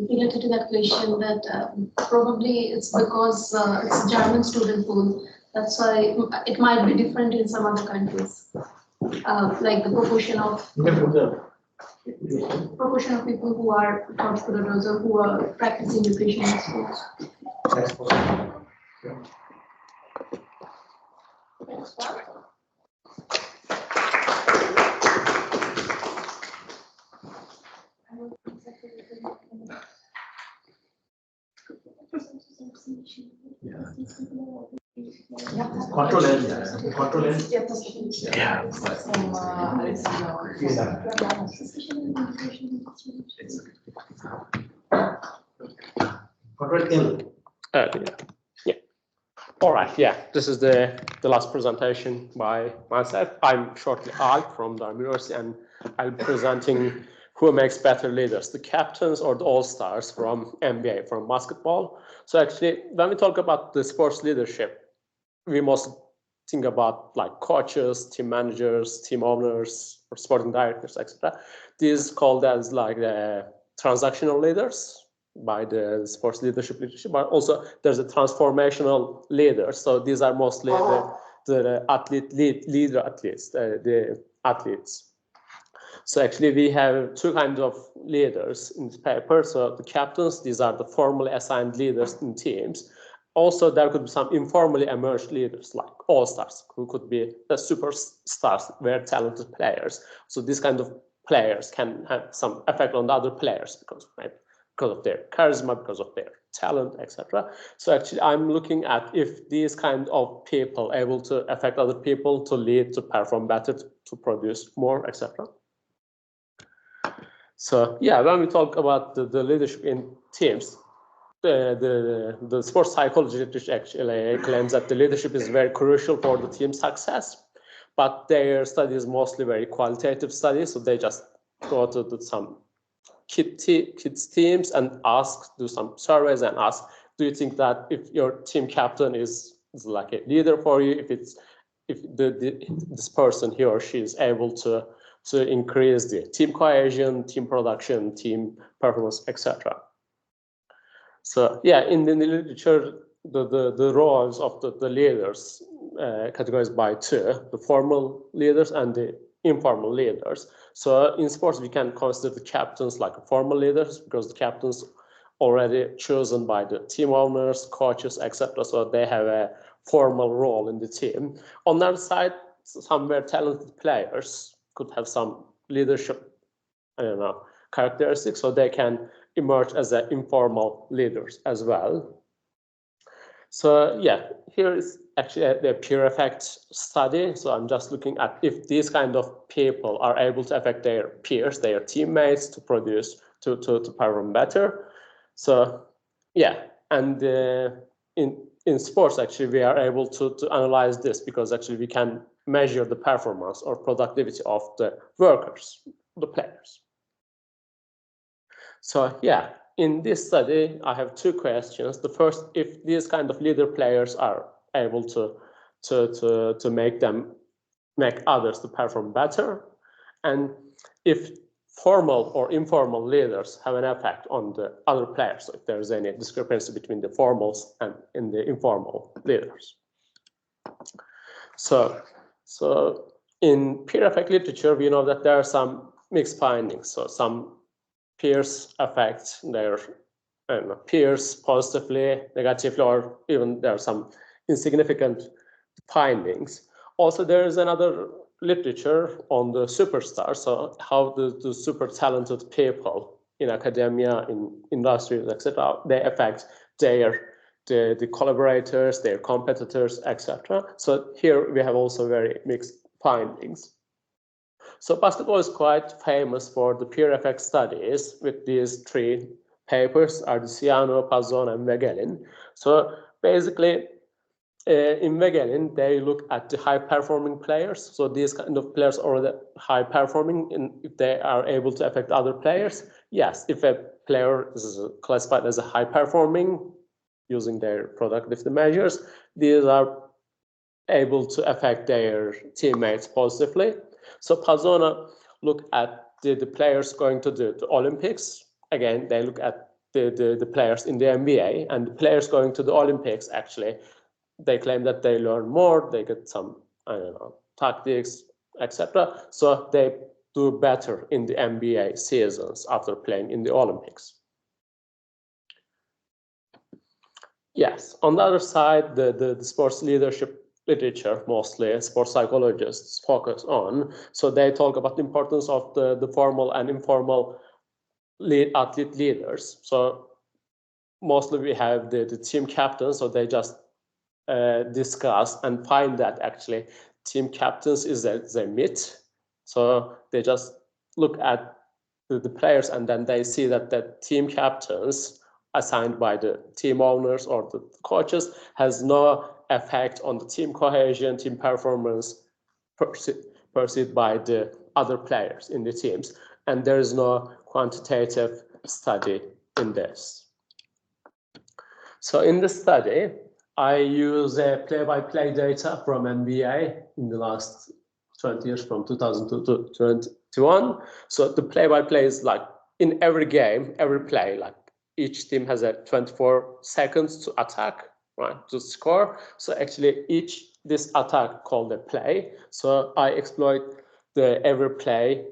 related to that question that probably it's because it's a German student pool. That's why it might be different in some other countries. Like the proportion of people who are couch potatoes or who are practicing recreational sports. That's possible. Control L, yeah. Control L. Yeah. Control L. Yeah. All right. Yeah. This is the last presentation by myself. I'm shortly Alp from Durham University, and I'll be presenting who makes better leaders, the captains or the all-stars from NBA, from basketball. So actually, when we talk about the sports leadership, we mostly think about like coaches, team managers, team owners, or sporting directors, etc. These called as like the transactional leaders by the sports leadership, but also there's a transformational leader. So these are mostly the athlete leader athletes, the athletes. So actually we have two kinds of leaders in this paper. So the captains, these are the formally assigned leaders in teams. Also, there could be some informally emerged leaders like all-stars, who could be the superstars, very talented players. So these kind of players can have some effect on the other players because of their charisma, because of their talent, etc. So actually, I'm looking at if these kind of people able to affect other people, to lead, to perform better, to produce more, etc. So yeah, when we talk about the leadership in teams, the sports psychology literature actually claims that the leadership is very crucial for the team success, but their study is mostly very qualitative studies. So they just go to some kids teams and do some surveys and ask, do you think that if your team captain is like a leader for you, if this person, he or she, is able to increase the team cohesion, team production, team performance, etc. So yeah, in the literature, the roles of the leaders categorized by two: the formal leaders and the informal leaders. So in sports, we can consider the captains like formal leaders because the captains already chosen by the team owners, coaches, etc. So they have a formal role in the team. On the other side, some very talented players could have some leadership, characteristics, so they can emerge as informal leaders as well. So yeah, here is actually the peer effect study. So I'm just looking at if these kind of people are able to affect their peers, their teammates, to produce, to perform better. So yeah, and in sports, actually, we are able to analyze this because actually we can measure the performance or productivity of the workers, the players. So yeah, in this study, I have two questions. The first, if these kind of leader players are able to make others to perform better, and if formal or informal leaders have an effect on the other players, so if there is any discrepancy between the formals and in the informal leaders. So in peer effect literature, we know that there are some mixed findings. So some peers affect their peers positively, negatively, or even there are some insignificant findings. Also, there is another literature on the superstars, so how the super talented people in academia, in industries, etc., they affect the collaborators, their competitors, etc. So here we have also very mixed findings. So basketball is quite famous for the peer effect studies with these three papers, Ardiciano, Pazzone, and Wegelin. So basically, in Wegelin, they look at the high-performing players. So these kind of players are the high-performing, and if they are able to affect other players, yes. If a player is classified as a high-performing, using their productivity measures, these are able to affect their teammates positively. So Pazzone look at the players going to the Olympics. Again, they look at the players in the NBA, and the players going to the Olympics, actually, they claim that they learn more, they get some, tactics, etc. So they do better in the NBA seasons after playing in the Olympics. Yes, on the other side, the sports leadership literature, mostly sports psychologists focus on. So they talk about the importance of the formal and informal athlete leaders. So mostly we have the team captains, so they just discuss and find that actually team captains is a myth. So they just look at the players and then they see that the team captains assigned by the team owners or the coaches has no effect on the team cohesion, team performance perceived by the other players in the teams. And there is no quantitative study in this. So in the study, I use play-by-play data from NBA in the last 20 years, from 2000 to 2021. So the play-by-play is like in every game, every play, like each team has 24 seconds to attack, right, to score. So actually this attack called a play. So I exploit every play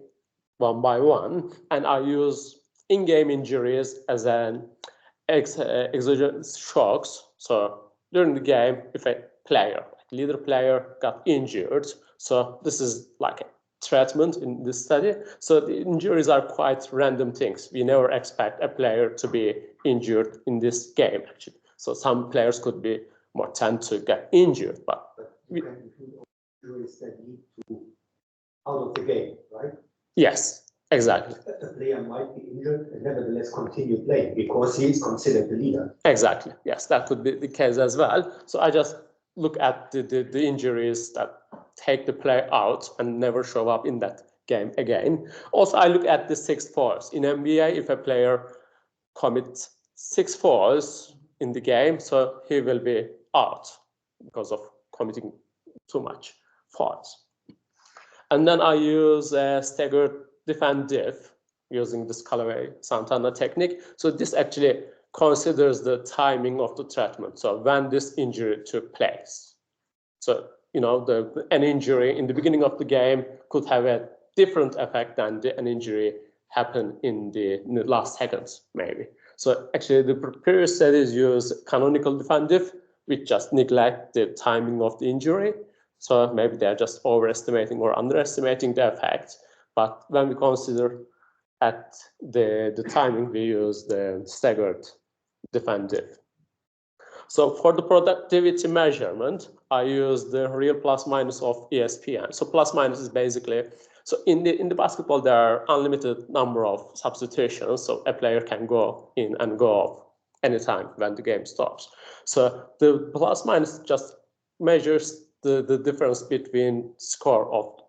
one by one, and I use in-game injuries as an exogenous shocks. So during the game, if a player, like leader player, got injured, so this is like a treatment in this study. So the injuries are quite random things. We never expect a player to be injured in this game, actually. So some players could be more tend to get injured, but you can include injuries that lead to out of the game, right? Yes, exactly. A player might be injured and nevertheless continue playing because he is considered the leader. Exactly. Yes, that could be the case as well. So I just look at the injuries that take the player out and never show up in that game again. Also, I look at the 6 fouls. In NBA, if a player commits 6 fouls in the game, so he will be out because of committing too much fouls. And then I use staggered defend diff using this Callaway-Santana technique. So this actually considers the timing of the treatment. So when this injury took place. So, you know, an injury in the beginning of the game could have a different effect than an injury happened in the last seconds, maybe. So actually the previous studies use canonical defend diff, which just neglect the timing of the injury. So maybe they're just overestimating or underestimating the effect. But when we consider at the timing, we use the staggered defend diff. So for the productivity measurement, I use the real plus minus of ESPN. So plus minus is basically, so in the basketball, there are unlimited number of substitutions. So a player can go in and go off anytime when the game stops. So the plus minus just measures the difference between score of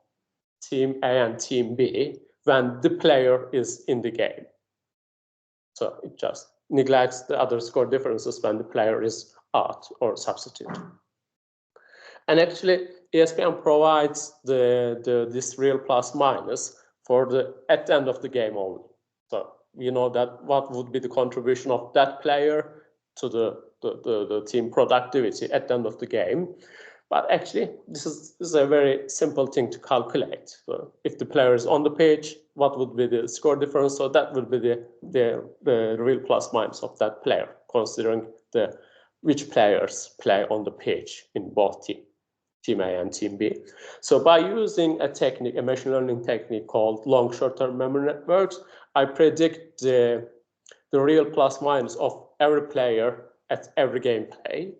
team A and team B when the player is in the game. So it just neglects the other score differences when the player is out or substitute. And actually, ESPN provides this real plus minus for at the end of the game only. So you know that what would be the contribution of that player to the team productivity at the end of the game. But actually, this is a very simple thing to calculate. So if the player is on the pitch, what would be the score difference? So that would be the real plus minus of that player, considering which players play on the pitch in both team A and team B. So by using a machine learning technique called long short-term memory networks, I predict the real plus minus of every player at every gameplay.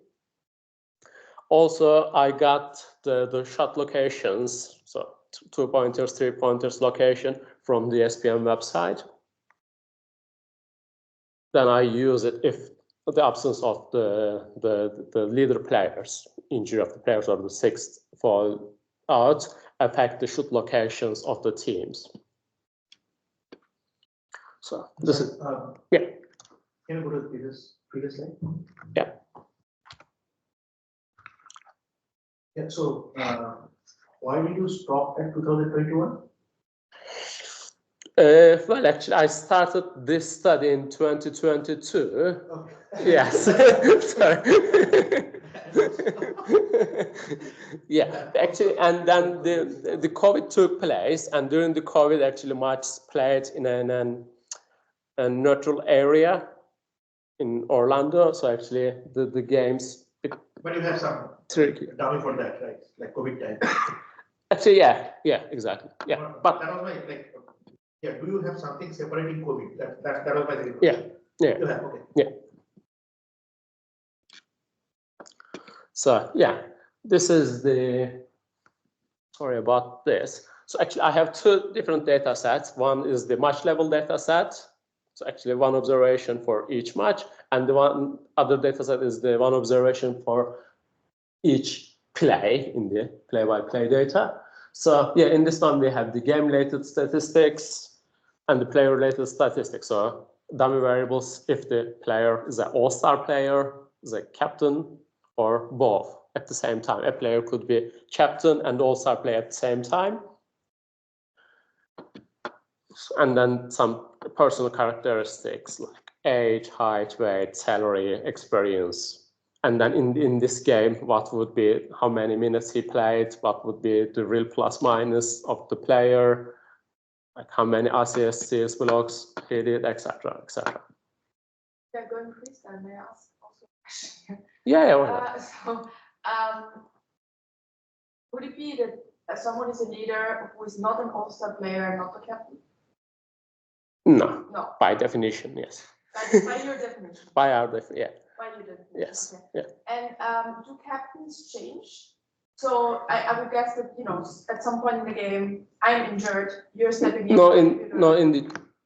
Also, I got the shot locations, so 2 pointers, 3 pointers location from the ESPN website. Then I use it if the absence of the leader players, injury of the players or the 6th fall out, affect the shoot locations of the teams. So this is yeah. Can you go to the previous slide? Yeah. Yeah, so why did you stop at 2021? Well, actually, I started this study in 2022. Okay. Yes. Sorry. Yeah, actually, and then the COVID took place, and during the COVID, actually, matches played in a neutral area in Orlando. So actually, the games. But you have some dummy for that, right? Like COVID time. Actually, yeah, exactly. Yeah, but that was my yeah. Do you have something separating COVID? That was my question. Yeah. You have, okay. Yeah. So yeah, this is the, sorry about this. So actually I have two different data sets. One is the match level data set. So actually one observation for each match, and the one other data set is the one observation for each play in the play-by-play data. So yeah, in this one we have the game-related statistics and the player-related statistics. So dummy variables if the player is an all-star player, is a captain, or both at the same time. A player could be captain and all-star player at the same time. And then some personal characteristics like age, height, weight, salary, experience. And then in this game, what would be how many minutes he played, what would be the real plus minus of the player, like how many assists, steals, blocks he did, etc., etc. Yeah, going freestyle, may I ask also a question here? Yeah, why not? So, would it be that someone is a leader who is not an all-star player and not the captain? No, No, by definition, yes. by your definition. By our definition, yeah. By your definition. Yes, Okay. yeah. And do captains change? So I would guess that, you know, at some point in the game, I'm injured, you're stepping in.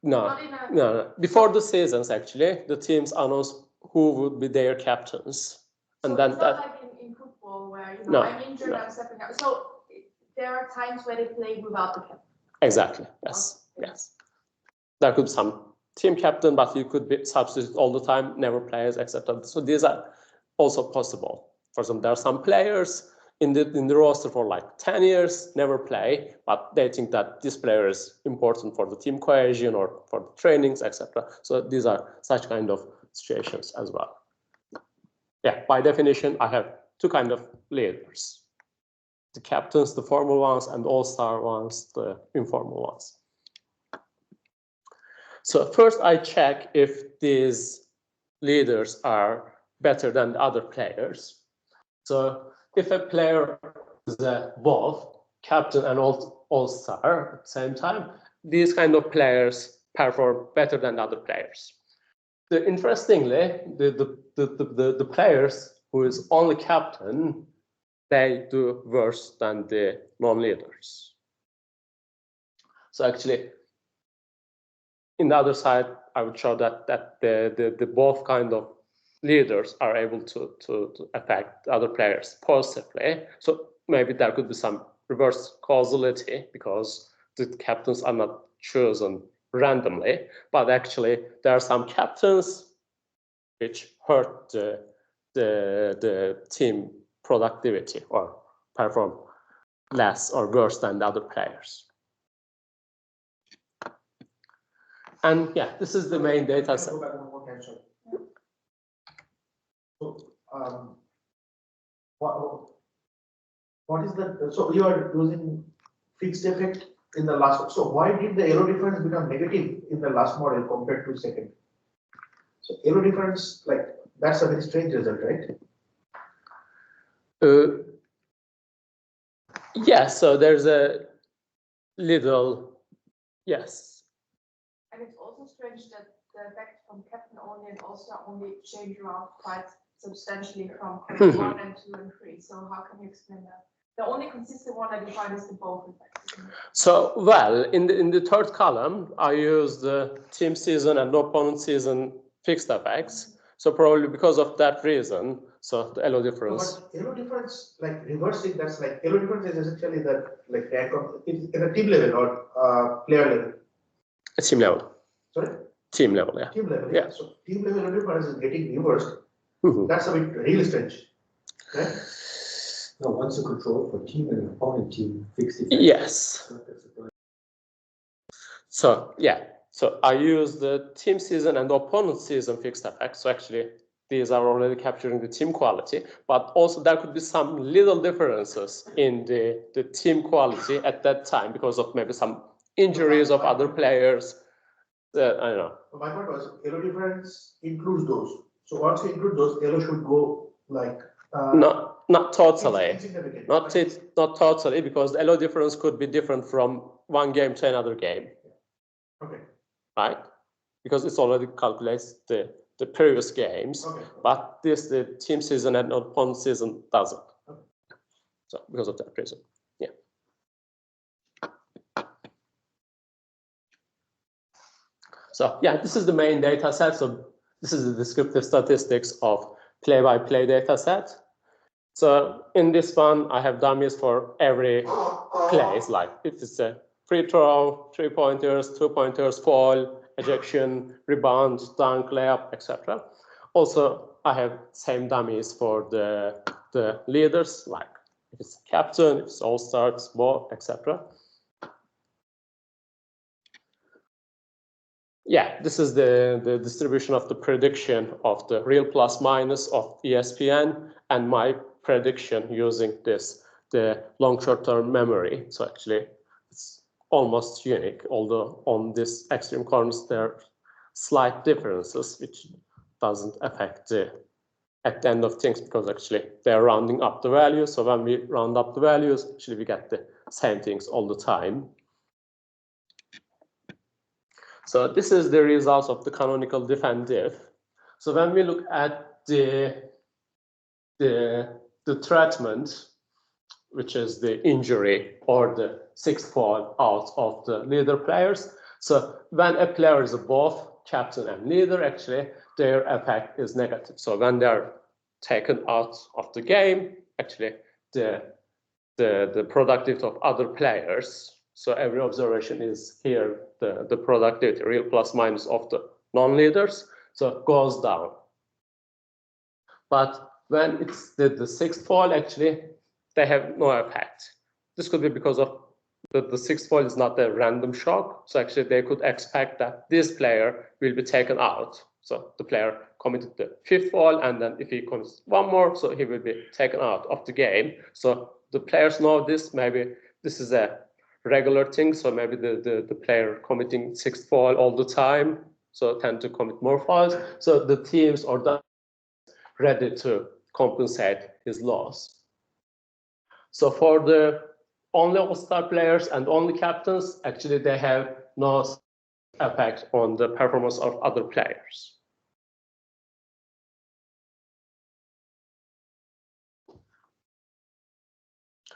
No. Before the seasons, actually, the teams announce who would be their captains. And so then it's that, not like in football where, you know, No, I'm injured, no. I'm stepping out. So there are times where they play without the captain. exactly, yes, yes. There could be some team captain, but you could be substitute all the time, never plays, etc. So these are also possible. For example, there are some players in the roster for like 10 years, never play, but they think that this player is important for the team cohesion or for the trainings, etc. So these are such kind of situations as well. Yeah, by definition, I have two kind of leaders. The captains, the formal ones, and all-star ones, the informal ones. So first I check if these leaders are better than the other players. So if a player is both captain and all-star at the same time, these kind of players perform better than other players. Interestingly, the players who is only captain, they do worse than the non-leaders. So actually, in the other side, I would show that the both kind of leaders are able to affect other players positively. So maybe there could be some reverse causality because the captains are not chosen randomly, but actually there are some captains which hurt the team productivity or perform less or worse than the other players. And yeah, this is the main data set. So, what is the, so you are using fixed effect in the last, so why did the error difference become negative in the last model compared to second? So error difference, like, that's a very strange result, right? Yeah, so there's a little, yes. And it's also strange that the effect from captain only and also only change around quite substantially from column 1 and 2 and 3. So how can you explain that? The only consistent one I define is the both effect. So, well, in the third column, I use the team season and opponent season fixed effects. So probably because of that reason, so the elo difference. But elo difference, like reversing, that's like elo difference is essentially that like rank of in a team level or player level. A team level. Sorry. Team level, yeah. Team level, yeah. So team level elo difference is getting reversed. That's a bit really strange, right? No, once you control for team and opponent team fixed effect. Yes. So yeah, so I use the team season and opponent season fixed effects. So actually, these are already capturing the team quality, but also there could be some little differences in the team quality at that time because of maybe some injuries of other players. I don't know. My point was elo difference includes those. So once you include those, elo should go like. Not totally. Not totally, because the elo difference could be different from one game to another game. Okay. Right? Because it's already calculates the the previous games, Okay. but this the team season and opponent season doesn't. So because of that reason, yeah. So yeah, this is the main data set. So this is the descriptive statistics of play-by-play data set. So in this one, I have dummies for every place, like if it's a free throw, 3-pointers, 2-pointers, fall, ejection, rebound, dunk, layup, etc. Also, I have same dummies for the leaders, like if it's captain, if it's all-stars, ball, etc. Yeah, this is the distribution of the prediction of the real plus minus of ESPN and my prediction using this, the long short-term memory. So actually it's almost unique, although on this extreme corners there are slight differences which doesn't affect the at the end of things, because actually they're rounding up the values. So when we round up the values, actually we get the same things all the time. So this is the results of the canonical diff and diff. So when we look at the treatment, which is the injury or the sixth fall out of the leader players. So when a player is both captain and leader, actually their effect is negative. So when they're taken out of the game, actually the productivity of other players. So every observation is here the productivity, real plus minus of the non-leaders, so goes down. But when it's the sixth fall, actually they have no effect. This could be because of the sixth fall is not a random shock. So actually they could expect that this player will be taken out. So the player committed the fifth fall, and then if he commits one more, so he will be taken out of the game. So the players know this, maybe this is a regular thing. So maybe the player committing sixth fall all the time, so tend to commit more falls. So the teams are ready to compensate his loss. So for the only all-star players and only captains, actually they have no effect on the performance of other players.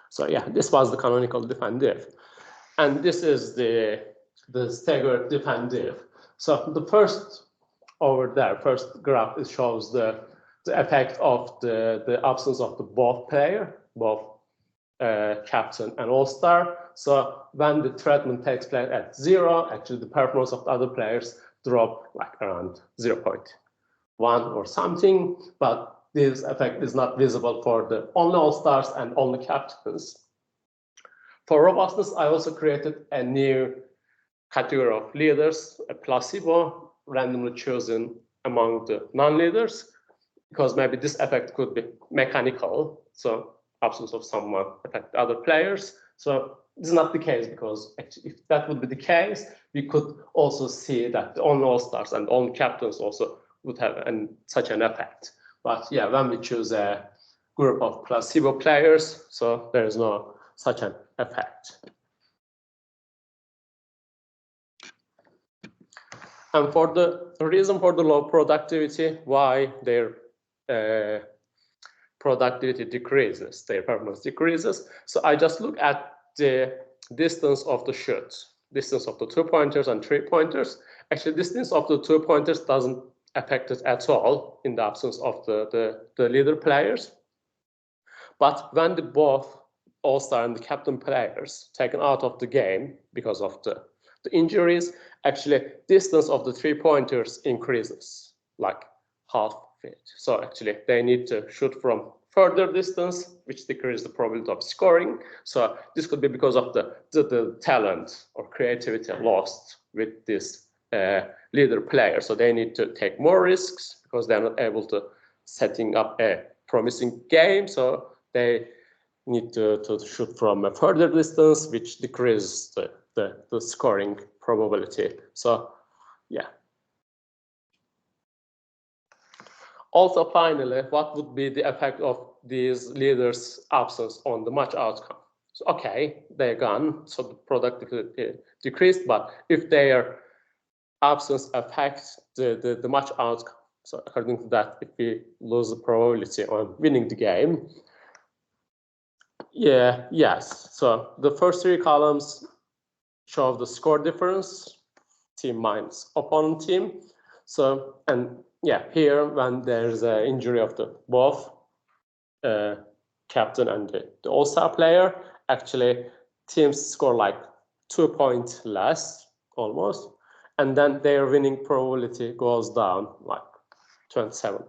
So yeah, this was the canonical diff and diff. And this is the staggered diff and diff. So the first over there, first graph, it shows the effect of the absence of the both player, both captain and all-star. So when the treatment takes place at 0, actually the performance of the other players drop like around 0.1 or something, but this effect is not visible for the only all-stars and only captains. For robustness, I also created a new category of leaders, a placebo, randomly chosen among the non-leaders, because maybe this effect could be mechanical. So absence of someone affect other players. So this is not the case, because actually if that would be the case, we could also see that the only all-stars and only captains also would have such an effect. But yeah, when we choose a group of placebo players, so there is no such an effect. And for the reason for the low productivity, why their productivity decreases, their performance decreases. So I just look at the distance of the shoots, distance of the 2-pointers and 3-pointers. Actually, distance of the 2-pointers doesn't affect it at all in the absence of the leader players. But when the both all-star and the captain players taken out of the game because of the injuries, actually distance of the 3-pointers increases like half it. So actually they need to shoot from further distance, which decreases the probability of scoring. So this could be because of the talent or creativity lost with this leader player. So they need to take more risks because they're not able to setting up a promising game. So they need to shoot from a further distance, which decreases the scoring probability. So yeah. Also, finally, what would be the effect of these leaders' absence on the match outcome? So, okay, they're gone, so the productivity decreased, but if their absence affects the match outcome, So according to that, if we lose the probability on winning the game, yes. So the first 3 columns show the score difference, team minus opponent team. So, and here when there's an injury of the both captain and the all-star player, actually teams score like 2 points less almost, and then their winning probability goes down like 27%.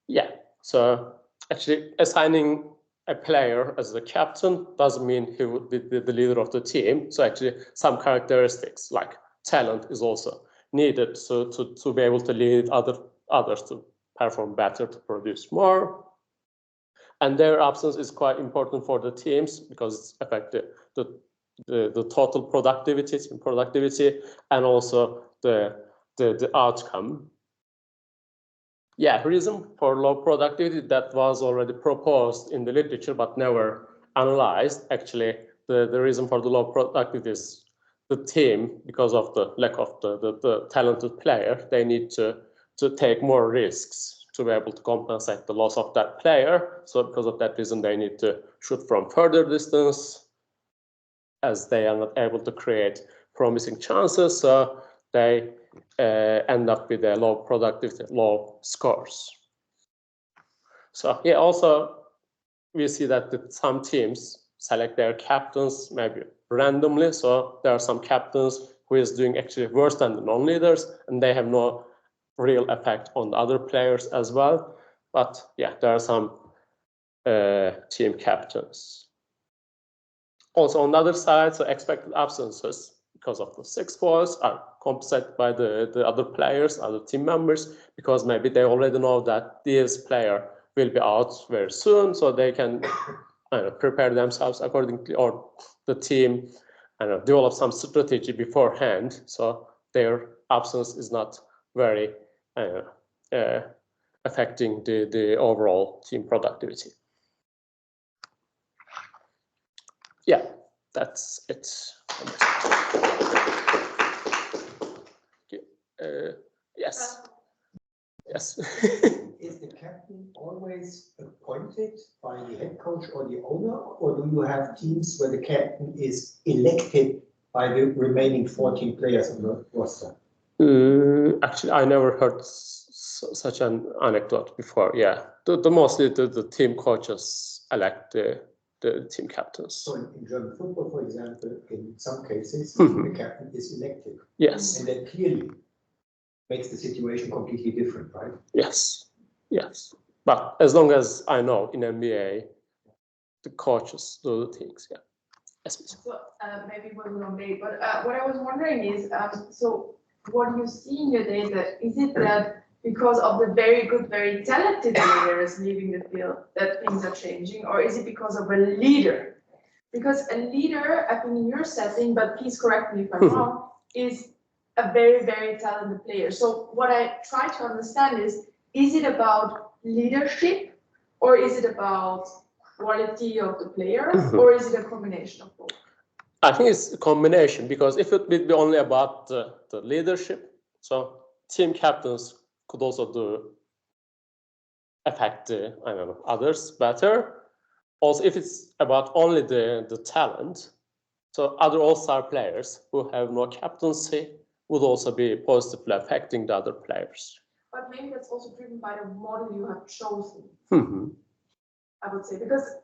Yeah, so actually assigning a player as the captain doesn't mean he would be the leader of the team. So actually some characteristics like talent is also needed to be able to lead others to perform better, to produce more. And their absence is quite important for the teams because it's affects the total productivity and also the outcome. Yeah, reason for low productivity that was already proposed in the literature but never analyzed. Actually, the reason for the low productivity is the team, because of the lack of the talented player, they need to take more risks to be able to compensate the loss of that player. So because of that reason, they need to shoot from further distance as they are not able to create promising chances. So they end up with a low productivity, low scores. So yeah, also we see that some teams select their captains maybe randomly. So there are some captains who is doing actually worse than the non-leaders, and they have no real effect on the other players as well. But yeah, there are some team captains. Also on the other side, so expected absences because of the 6 points are compensated by the other players, other team members, because maybe they already know that this player will be out very soon, so they can prepare themselves accordingly, or the team develop some strategy beforehand, so their absence is not very affecting the overall team productivity. Yeah, that's it. Yes. Yes. Is the captain always appointed by the head coach or the owner, or do you have teams where the captain is elected by the remaining 14 players on the roster? Actually, I never heard such an anecdote before. Yeah, mostly the team coaches elect the team captains. So in German football, for example, in some cases, the captain is elected. Yes. And that clearly makes the situation completely different, right? Yes, yes. But as long as I know, in NBA, the coaches do the things. Yeah. Yes, please. So maybe it wasn't on me, but what I was wondering is, so what you see in your data, is it that because of the very good, very talented players leaving the field that things are changing, or is it because of a leader? Because a leader, I think in your setting, but please correct me if I'm wrong, is a very, very talented player. So what I try to understand is it about leadership, or is it about quality of the player, or is it a combination of both? I think it's a combination, because if it would be only about the leadership, so team captains could also affect others better. Also, if it's about only the talent, so other all-star players who have no captaincy would also be positively affecting the other players. But maybe that's also driven by the model you have chosen. I would say, because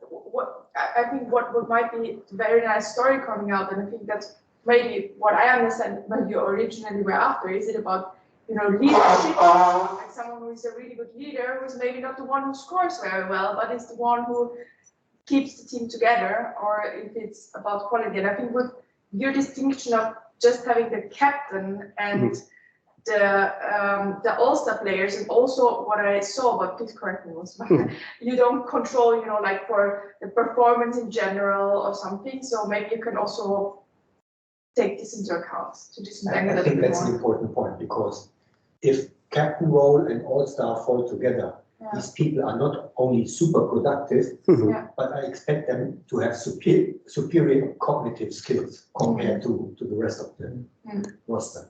I think what might be a very nice story coming out, and I think that's maybe what I understand when you originally were after, is it about leadership, like someone who is a really good leader, who is maybe not the one who scores very well, but is the one who keeps the team together, or if it's about quality. And I think with your distinction of just having the captain and the all-star players, and also what I saw, but please correct me, you don't control, like for the performance in general or something. So maybe you can also take this into account to disentangle. I think that's an important point, because if captain role and all-star fall together, these people are not only super productive, Yeah. but I expect them to have superior cognitive skills compared to the rest of the roster.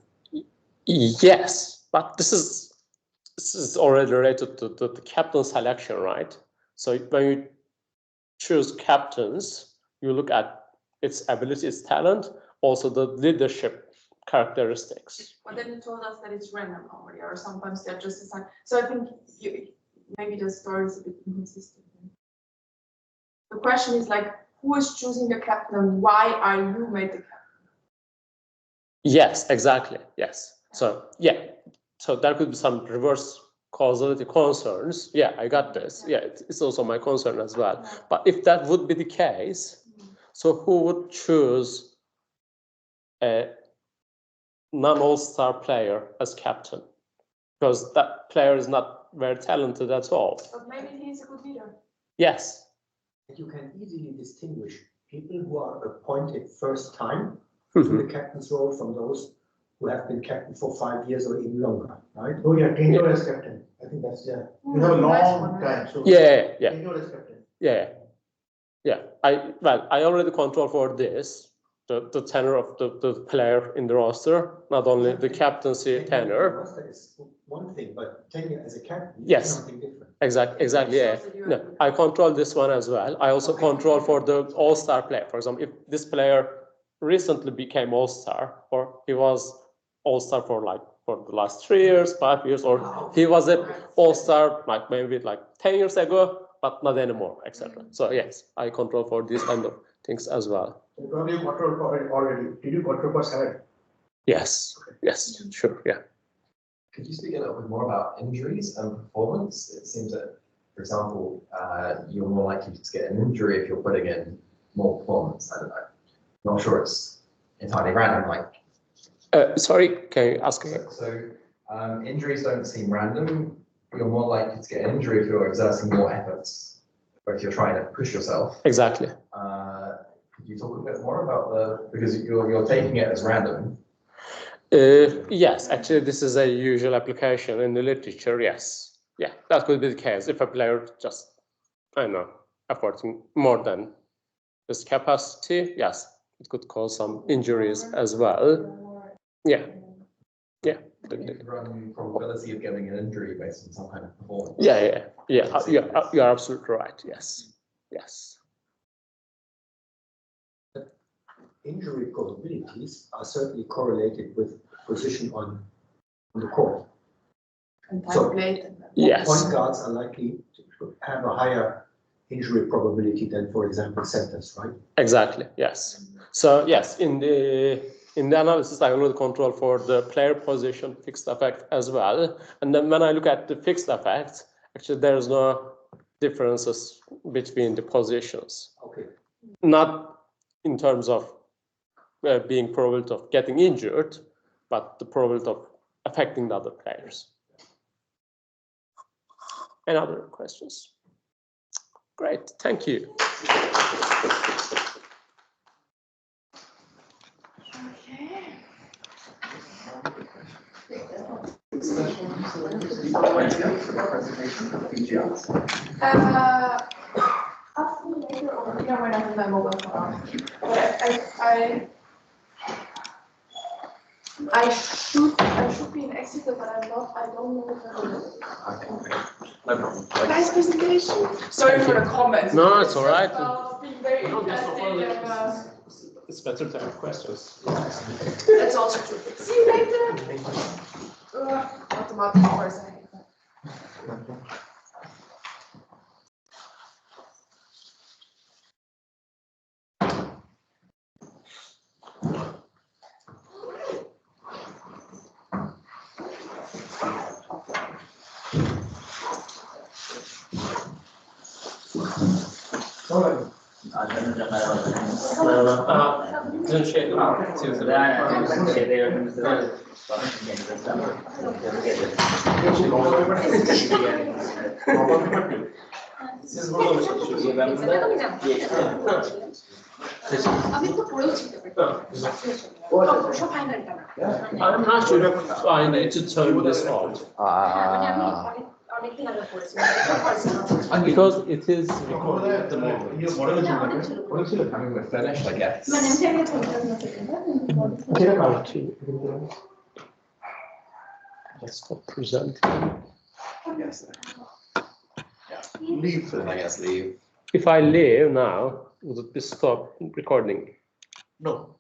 Yes, but this is already related to the captain selection, right? So when you choose captains, you look at its ability, its talent, also the leadership characteristics. But then you told us that it's random already, or sometimes they're just assigned. So I think maybe the story is a bit inconsistent. The question is like, who is choosing the captain and why are you made the captain? Yes, exactly. Yes. So yeah, so there could be some reverse causality concerns. Yeah, I got this. Yeah, it's also my concern as well. But if that would be the case, so who would choose a non-all-star player as captain? Because that player is not very talented at all. But maybe he's a good leader. Yes. You can easily distinguish people who are appointed first time Mhm. to the captain's role from those who have been captain for 5 years or even longer, right? Oh, yeah, tenure as captain. I think that's, yeah. You have a long time, so. Yeah. Tenure as captain. Yeah. I already control for this, the tenure of the player in the roster, not only the captaincy tenure. The roster is one thing, but tenure as a captain Yes. is something different. Exactly, yeah. No, I control this one as well. I also control for the all-star player. For example, if this player recently became all-star, or he was all-star for the last 3 years, 5 years, or he was an all-star like maybe like 10 years ago, but not anymore, etc. So yes, I control for these kind of things as well. So probably you control for it already. Did you control for 7? Yes, sure, yeah. Could you speak a little bit more about injuries and performance? It seems that, for example, you're more likely to get an injury if you're putting in more performance. I don't know. Not sure it's entirely random. Sorry, can you ask again? So injuries don't seem random. You're more likely to get an injury if you're exerting more efforts, or if you're trying to push yourself. Exactly. Could you talk a bit more about because you're taking it as random. Yes, actually, this is a usual application in the literature. Yes, yeah, that could be the case if a player just, I don't know, efforting more than his capacity. Yes, it could cause some injuries as well. Yeah. You could run probability of getting an injury based on some kind of performance. Yeah. You're absolutely right. Yes. Injury probabilities are certainly correlated with position on the court. And So- time played. Yes. Point guards are likely to have a higher injury probability than, for example, centers, right? Exactly. Yes. So yes, in the analysis, I already control for the player position fixed effect as well. And then when I look at the fixed effect, actually there's no differences between the positions. Okay. Not in terms of being probability of getting injured, but the probability of affecting the other players. Any other questions? Great, thank you. Okay. Ask me later or when I have my mobile phone. But I should be in Exeter, but I'm not. I don't know if No problem. nice presentation. Sorry for the comments. No, it's all right. Being very interesting. It's better to have questions. That's also true. See you later. Automatic course. I hate that. Siz burada mı çalışıyorsunuz? Ben burada. আমি তো পড়েওছি সব ফাইনালটা না I'm not sure if I need to turn this on. মানে আমি অনেক Because it is recording at the moment. I mean, we're finished, I guess. Let's stop presenting. Yes. Leave, then I guess leave. If I leave now, would it be stop recording? No,